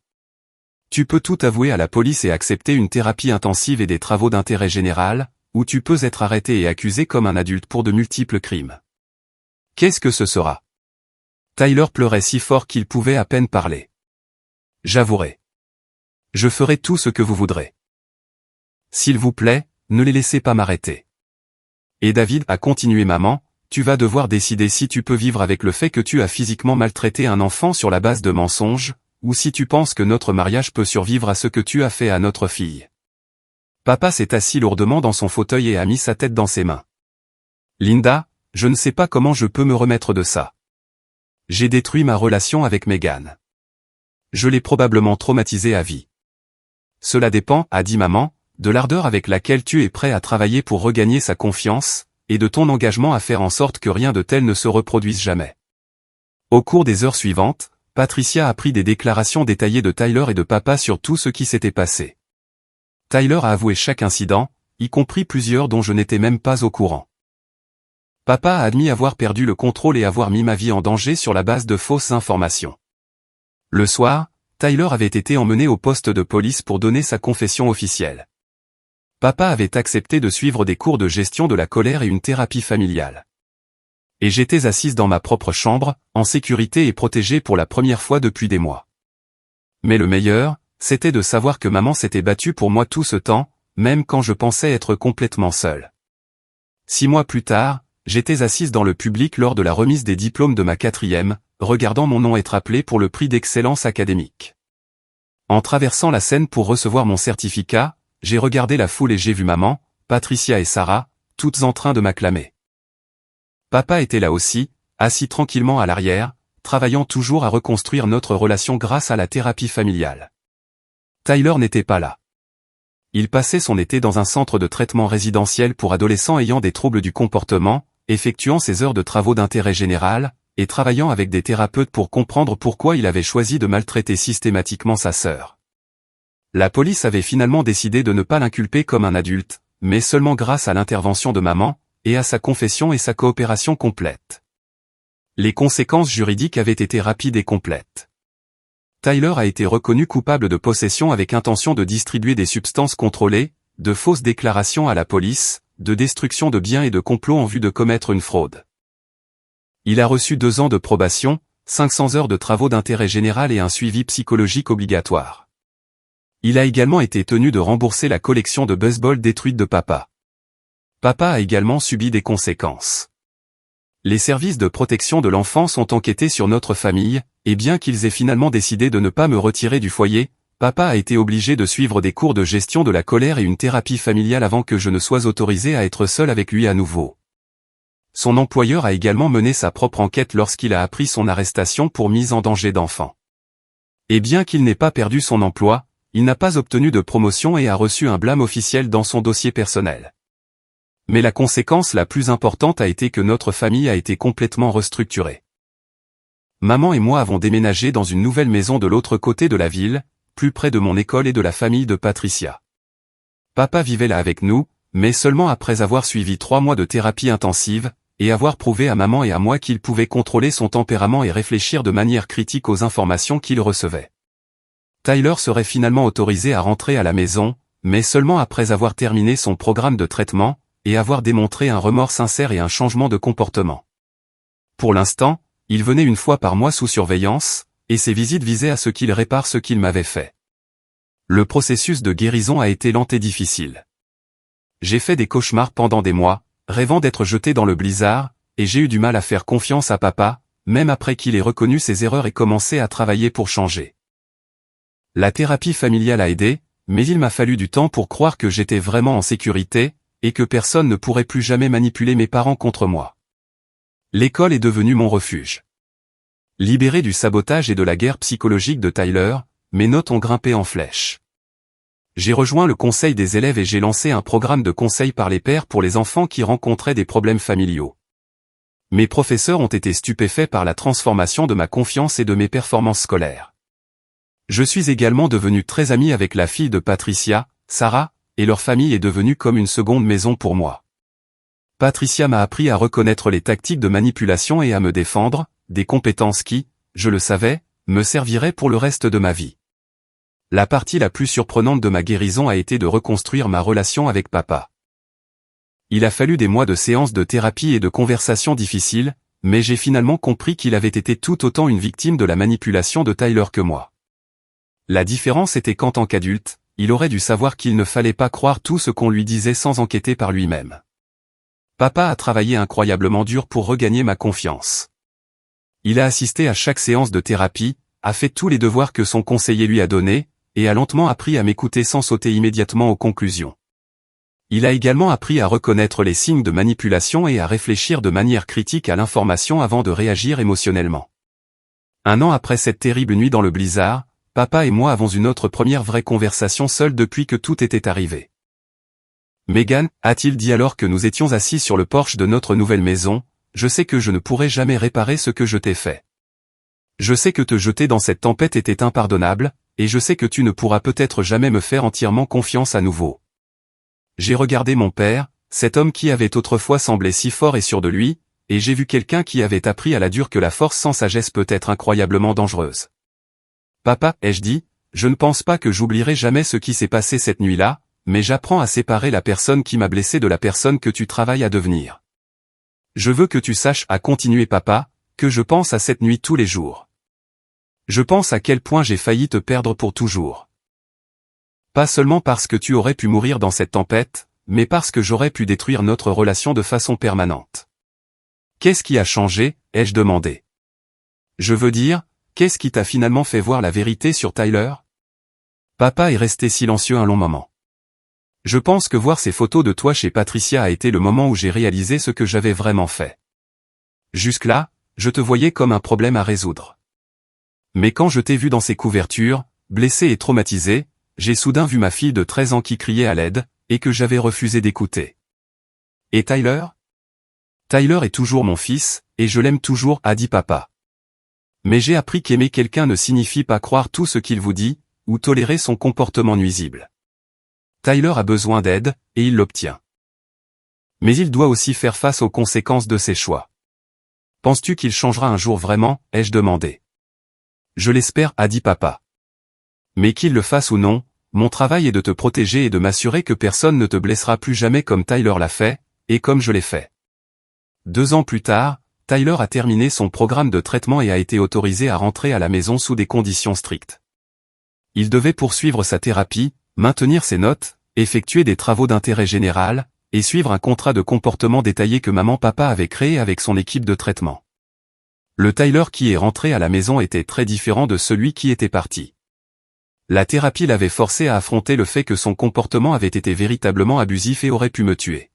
Tu peux tout avouer à la police et accepter une thérapie intensive et des travaux d'intérêt général, ou tu peux être arrêté et accusé comme un adulte pour de multiples crimes. Qu'est-ce que ce sera? Tyler pleurait si fort qu'il pouvait à peine parler. J'avouerai. Je ferai tout ce que vous voudrez. S'il vous plaît, ne les laissez pas m'arrêter. Et David, a continué maman, tu vas devoir décider si tu peux vivre avec le fait que tu as physiquement maltraité un enfant sur la base de mensonges, ou si tu penses que notre mariage peut survivre à ce que tu as fait à notre fille. Papa s'est assis lourdement dans son fauteuil et a mis sa tête dans ses mains. Linda, Je ne sais pas comment je peux me remettre de ça. J'ai détruit ma relation avec Megan. Je l'ai probablement traumatisée à vie. Cela dépend, a dit maman, de l'ardeur avec laquelle tu es prêt à travailler pour regagner sa confiance, et de ton engagement à faire en sorte que rien de tel ne se reproduise jamais. Au cours des heures suivantes, Patricia apprit des déclarations détaillées de Tyler et de papa sur tout ce qui s'était passé. Tyler a avoué chaque incident, y compris plusieurs dont je n'étais même pas au courant. Papa a admis avoir perdu le contrôle et avoir mis ma vie en danger sur la base de fausses informations. Le soir, Tyler avait été emmené au poste de police pour donner sa confession officielle. Papa avait accepté de suivre des cours de gestion de la colère et une thérapie familiale. Et j'étais assise dans ma propre chambre, en sécurité et protégée pour la première fois depuis des mois. Mais le meilleur, c'était de savoir que maman s'était battue pour moi tout ce temps, même quand je pensais être complètement seule. 6 mois plus tard, j'étais assise dans le public lors de la remise des diplômes de ma 4e, regardant mon nom être appelé pour le prix d'excellence académique. En traversant la scène pour recevoir mon certificat, j'ai regardé la foule et j'ai vu maman, Patricia et Sarah, toutes en train de m'acclamer. Papa était là aussi, assis tranquillement à l'arrière, travaillant toujours à reconstruire notre relation grâce à la thérapie familiale. Tyler n'était pas là. Il passait son été dans un centre de traitement résidentiel pour adolescents ayant des troubles du comportement, effectuant ses heures de travaux d'intérêt général, et travaillant avec des thérapeutes pour comprendre pourquoi il avait choisi de maltraiter systématiquement sa sœur. La police avait finalement décidé de ne pas l'inculper comme un adulte, mais seulement grâce à l'intervention de maman, et à sa confession et sa coopération complète. Les conséquences juridiques avaient été rapides et complètes. Tyler a été reconnu coupable de possession avec intention de distribuer des substances contrôlées, de fausses déclarations à la police, de destruction de biens et de complot en vue de commettre une fraude. Il a reçu 2 ans de probation, 500 heures de travaux d'intérêt général et un suivi psychologique obligatoire. Il a également été tenu de rembourser la collection de baseball détruite de papa. Papa a également subi des conséquences. Les services de protection de l'enfance ont enquêté sur notre famille, et bien qu'ils aient finalement décidé de ne pas me retirer du foyer, papa a été obligé de suivre des cours de gestion de la colère et une thérapie familiale avant que je ne sois autorisé à être seul avec lui à nouveau. Son employeur a également mené sa propre enquête lorsqu'il a appris son arrestation pour mise en danger d'enfant. Et bien qu'il n'ait pas perdu son emploi, il n'a pas obtenu de promotion et a reçu un blâme officiel dans son dossier personnel. Mais la conséquence la plus importante a été que notre famille a été complètement restructurée. Maman et moi avons déménagé dans une nouvelle maison de l'autre côté de la ville, plus près de mon école et de la famille de Patricia. Papa vivait là avec nous, mais seulement après avoir suivi 3 mois de thérapie intensive, et avoir prouvé à maman et à moi qu'il pouvait contrôler son tempérament et réfléchir de manière critique aux informations qu'il recevait. Tyler serait finalement autorisé à rentrer à la maison, mais seulement après avoir terminé son programme de traitement, et avoir démontré un remords sincère et un changement de comportement. Pour l'instant, il venait 1 fois par mois sous surveillance, et ses visites visaient à ce qu'il répare ce qu'il m'avait fait. Le processus de guérison a été lent et difficile. J'ai fait des cauchemars pendant des mois, rêvant d'être jeté dans le blizzard, et j'ai eu du mal à faire confiance à papa, même après qu'il ait reconnu ses erreurs et commencé à travailler pour changer. La thérapie familiale a aidé, mais il m'a fallu du temps pour croire que j'étais vraiment en sécurité, et que personne ne pourrait plus jamais manipuler mes parents contre moi. L'école est devenue mon refuge. Libéré du sabotage et de la guerre psychologique de Tyler, mes notes ont grimpé en flèche. J'ai rejoint le conseil des élèves et j'ai lancé un programme de conseil par les pairs pour les enfants qui rencontraient des problèmes familiaux. Mes professeurs ont été stupéfaits par la transformation de ma confiance et de mes performances scolaires. Je suis également devenu très ami avec la fille de Patricia, Sarah, et leur famille est devenue comme une seconde maison pour moi. Patricia m'a appris à reconnaître les tactiques de manipulation et à me défendre, des compétences qui, je le savais, me serviraient pour le reste de ma vie. La partie la plus surprenante de ma guérison a été de reconstruire ma relation avec papa. Il a fallu des mois de séances de thérapie et de conversations difficiles, mais j'ai finalement compris qu'il avait été tout autant une victime de la manipulation de Tyler que moi. La différence était qu'en tant qu'adulte, il aurait dû savoir qu'il ne fallait pas croire tout ce qu'on lui disait sans enquêter par lui-même. Papa a travaillé incroyablement dur pour regagner ma confiance. Il a assisté à chaque séance de thérapie, a fait tous les devoirs que son conseiller lui a donnés, et a lentement appris à m'écouter sans sauter immédiatement aux conclusions. Il a également appris à reconnaître les signes de manipulation et à réfléchir de manière critique à l'information avant de réagir émotionnellement. Un an après cette terrible nuit dans le blizzard, papa et moi avons une autre première vraie conversation seule depuis que tout était arrivé. Megan, a-t-il dit alors que nous étions assis sur le porche de notre nouvelle maison, je sais que je ne pourrai jamais réparer ce que je t'ai fait. Je sais que te jeter dans cette tempête était impardonnable, et je sais que tu ne pourras peut-être jamais me faire entièrement confiance à nouveau. J'ai regardé mon père, cet homme qui avait autrefois semblé si fort et sûr de lui, et j'ai vu quelqu'un qui avait appris à la dure que la force sans sagesse peut être incroyablement dangereuse. Papa, ai-je dit, je ne pense pas que j'oublierai jamais ce qui s'est passé cette nuit-là, mais j'apprends à séparer la personne qui m'a blessé de la personne que tu travailles à devenir. Je veux que tu saches, a continué papa, que je pense à cette nuit tous les jours. Je pense à quel point j'ai failli te perdre pour toujours. Pas seulement parce que tu aurais pu mourir dans cette tempête, mais parce que j'aurais pu détruire notre relation de façon permanente. Qu'est-ce qui a changé, ai-je demandé. Je veux dire, qu'est-ce qui t'a finalement fait voir la vérité sur Tyler? Papa est resté silencieux un long moment. Je pense que voir ces photos de toi chez Patricia a été le moment où j'ai réalisé ce que j'avais vraiment fait. Jusque-là, je te voyais comme un problème à résoudre. Mais quand je t'ai vu dans ces couvertures, blessé et traumatisé, j'ai soudain vu ma fille de 13 ans qui criait à l'aide, et que j'avais refusé d'écouter. Et Tyler? Tyler est toujours mon fils, et je l'aime toujours, a dit papa. Mais j'ai appris qu'aimer quelqu'un ne signifie pas croire tout ce qu'il vous dit, ou tolérer son comportement nuisible. Tyler a besoin d'aide, et il l'obtient. Mais il doit aussi faire face aux conséquences de ses choix. Penses-tu qu'il changera un jour vraiment, ai-je demandé. Je l'espère, a dit papa. Mais qu'il le fasse ou non, mon travail est de te protéger et de m'assurer que personne ne te blessera plus jamais comme Tyler l'a fait, et comme je l'ai fait. 2 ans plus tard, Tyler a terminé son programme de traitement et a été autorisé à rentrer à la maison sous des conditions strictes. Il devait poursuivre sa thérapie, maintenir ses notes, effectuer des travaux d'intérêt général, et suivre un contrat de comportement détaillé que maman-papa avait créé avec son équipe de traitement. Le Tyler qui est rentré à la maison était très différent de celui qui était parti. La thérapie l'avait forcé à affronter le fait que son comportement avait été véritablement abusif et aurait pu me tuer.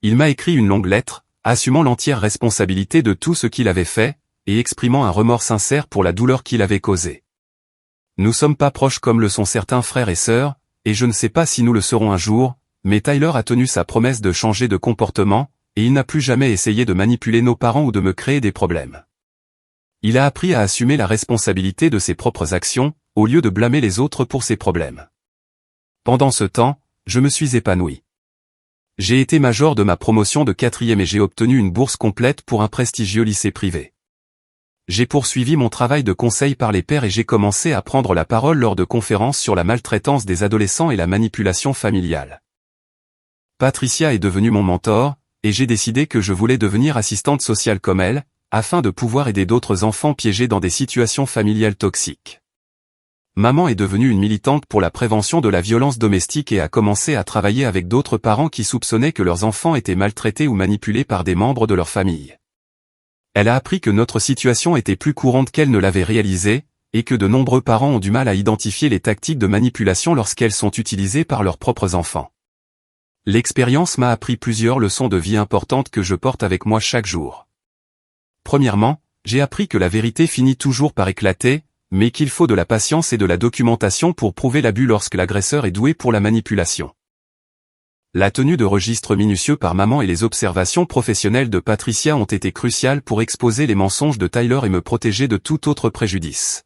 Il m'a écrit une longue lettre, assumant l'entière responsabilité de tout ce qu'il avait fait, et exprimant un remords sincère pour la douleur qu'il avait causée. Nous sommes pas proches comme le sont certains frères et sœurs, et je ne sais pas si nous le serons un jour, mais Tyler a tenu sa promesse de changer de comportement, et il n'a plus jamais essayé de manipuler nos parents ou de me créer des problèmes. Il a appris à assumer la responsabilité de ses propres actions, au lieu de blâmer les autres pour ses problèmes. Pendant ce temps, je me suis épanoui. J'ai été major de ma promotion de 4e et j'ai obtenu une bourse complète pour un prestigieux lycée privé. J'ai poursuivi mon travail de conseil par les pairs et j'ai commencé à prendre la parole lors de conférences sur la maltraitance des adolescents et la manipulation familiale. Patricia est devenue mon mentor, et j'ai décidé que je voulais devenir assistante sociale comme elle, afin de pouvoir aider d'autres enfants piégés dans des situations familiales toxiques. Maman est devenue une militante pour la prévention de la violence domestique et a commencé à travailler avec d'autres parents qui soupçonnaient que leurs enfants étaient maltraités ou manipulés par des membres de leur famille. Elle a appris que notre situation était plus courante qu'elle ne l'avait réalisé, et que de nombreux parents ont du mal à identifier les tactiques de manipulation lorsqu'elles sont utilisées par leurs propres enfants. L'expérience m'a appris plusieurs leçons de vie importantes que je porte avec moi chaque jour. Premièrement, j'ai appris que la vérité finit toujours par éclater, mais qu'il faut de la patience et de la documentation pour prouver l'abus lorsque l'agresseur est doué pour la manipulation. La tenue de registres minutieux par maman et les observations professionnelles de Patricia ont été cruciales pour exposer les mensonges de Tyler et me protéger de tout autre préjudice.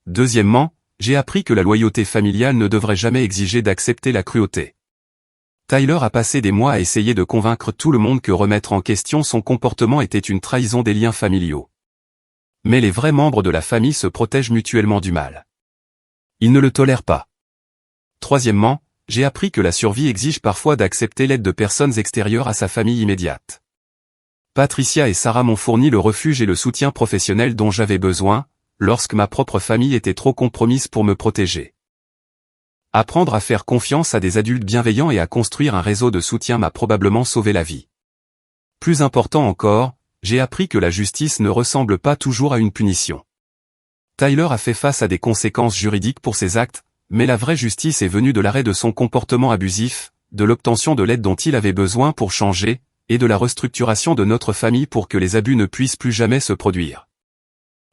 Deuxièmement, j'ai appris que la loyauté familiale ne devrait jamais exiger d'accepter la cruauté. Tyler a passé des mois à essayer de convaincre tout le monde que remettre en question son comportement était une trahison des liens familiaux. Mais les vrais membres de la famille se protègent mutuellement du mal. Ils ne le tolèrent pas. Troisièmement, j'ai appris que la survie exige parfois d'accepter l'aide de personnes extérieures à sa famille immédiate. Patricia et Sarah m'ont fourni le refuge et le soutien professionnel dont j'avais besoin, lorsque ma propre famille était trop compromise pour me protéger. Apprendre à faire confiance à des adultes bienveillants et à construire un réseau de soutien m'a probablement sauvé la vie. Plus important encore, j'ai appris que la justice ne ressemble pas toujours à une punition. Tyler a fait face à des conséquences juridiques pour ses actes, mais la vraie justice est venue de l'arrêt de son comportement abusif, de l'obtention de l'aide dont il avait besoin pour changer, et de la restructuration de notre famille pour que les abus ne puissent plus jamais se produire.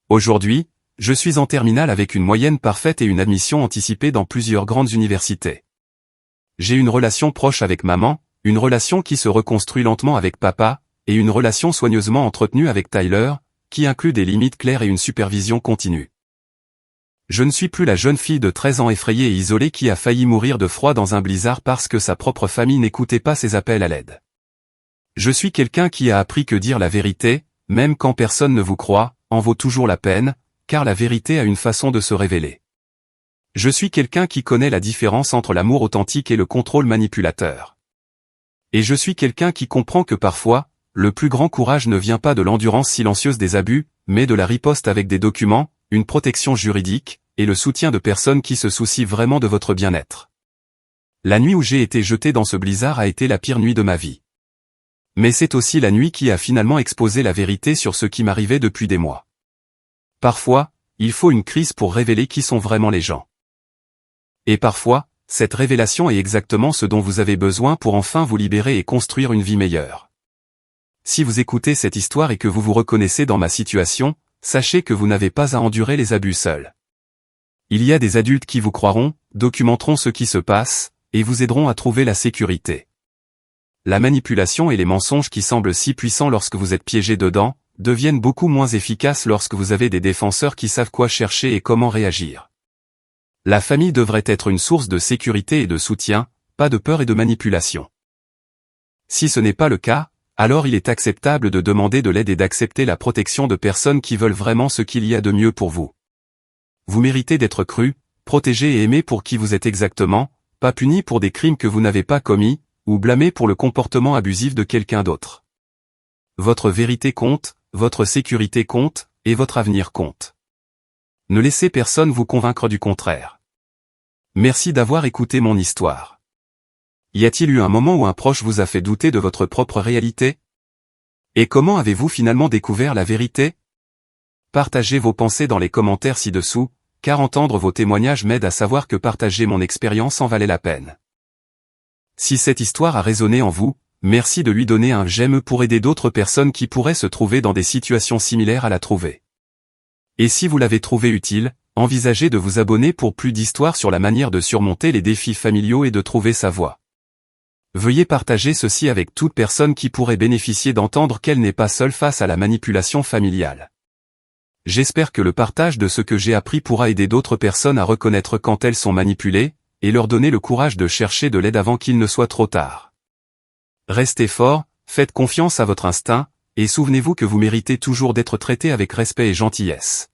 Aujourd'hui, je suis en terminale avec une moyenne parfaite et une admission anticipée dans plusieurs grandes universités. J'ai une relation proche avec maman, une relation qui se reconstruit lentement avec papa, et une relation soigneusement entretenue avec Tyler, qui inclut des limites claires et une supervision continue. Je ne suis plus la jeune fille de 13 ans effrayée et isolée qui a failli mourir de froid dans un blizzard parce que sa propre famille n'écoutait pas ses appels à l'aide. Je suis quelqu'un qui a appris que dire la vérité, même quand personne ne vous croit, en vaut toujours la peine, car la vérité a une façon de se révéler. Je suis quelqu'un qui connaît la différence entre l'amour authentique et le contrôle manipulateur. Et je suis quelqu'un qui comprend que parfois, le plus grand courage ne vient pas de l'endurance silencieuse des abus, mais de la riposte avec des documents, une protection juridique, et le soutien de personnes qui se soucient vraiment de votre bien-être. La nuit où j'ai été jeté dans ce blizzard a été la pire nuit de ma vie. Mais c'est aussi la nuit qui a finalement exposé la vérité sur ce qui m'arrivait depuis des mois. Parfois, il faut une crise pour révéler qui sont vraiment les gens. Et parfois, cette révélation est exactement ce dont vous avez besoin pour enfin vous libérer et construire une vie meilleure. Si vous écoutez cette histoire et que vous vous reconnaissez dans ma situation, sachez que vous n'avez pas à endurer les abus seuls. Il y a des adultes qui vous croiront, documenteront ce qui se passe, et vous aideront à trouver la sécurité. La manipulation et les mensonges qui semblent si puissants lorsque vous êtes piégé dedans, deviennent beaucoup moins efficaces lorsque vous avez des défenseurs qui savent quoi chercher et comment réagir. La famille devrait être une source de sécurité et de soutien, pas de peur et de manipulation. Si ce n'est pas le cas, alors il est acceptable de demander de l'aide et d'accepter la protection de personnes qui veulent vraiment ce qu'il y a de mieux pour vous. Vous méritez d'être cru, protégé et aimé pour qui vous êtes exactement, pas puni pour des crimes que vous n'avez pas commis, ou blâmé pour le comportement abusif de quelqu'un d'autre. Votre vérité compte, votre sécurité compte, et votre avenir compte. Ne laissez personne vous convaincre du contraire. Merci d'avoir écouté mon histoire. Y a-t-il eu un moment où un proche vous a fait douter de votre propre réalité? Et comment avez-vous finalement découvert la vérité? Partagez vos pensées dans les commentaires ci-dessous, car entendre vos témoignages m'aide à savoir que partager mon expérience en valait la peine. Si cette histoire a résonné en vous, merci de lui donner un j'aime pour aider d'autres personnes qui pourraient se trouver dans des situations similaires à la trouver. Et si vous l'avez trouvé utile, envisagez de vous abonner pour plus d'histoires sur la manière de surmonter les défis familiaux et de trouver sa voie. Veuillez partager ceci avec toute personne qui pourrait bénéficier d'entendre qu'elle n'est pas seule face à la manipulation familiale. J'espère que le partage de ce que j'ai appris pourra aider d'autres personnes à reconnaître quand elles sont manipulées, et leur donner le courage de chercher de l'aide avant qu'il ne soit trop tard. Restez fort, faites confiance à votre instinct, et souvenez-vous que vous méritez toujours d'être traité avec respect et gentillesse.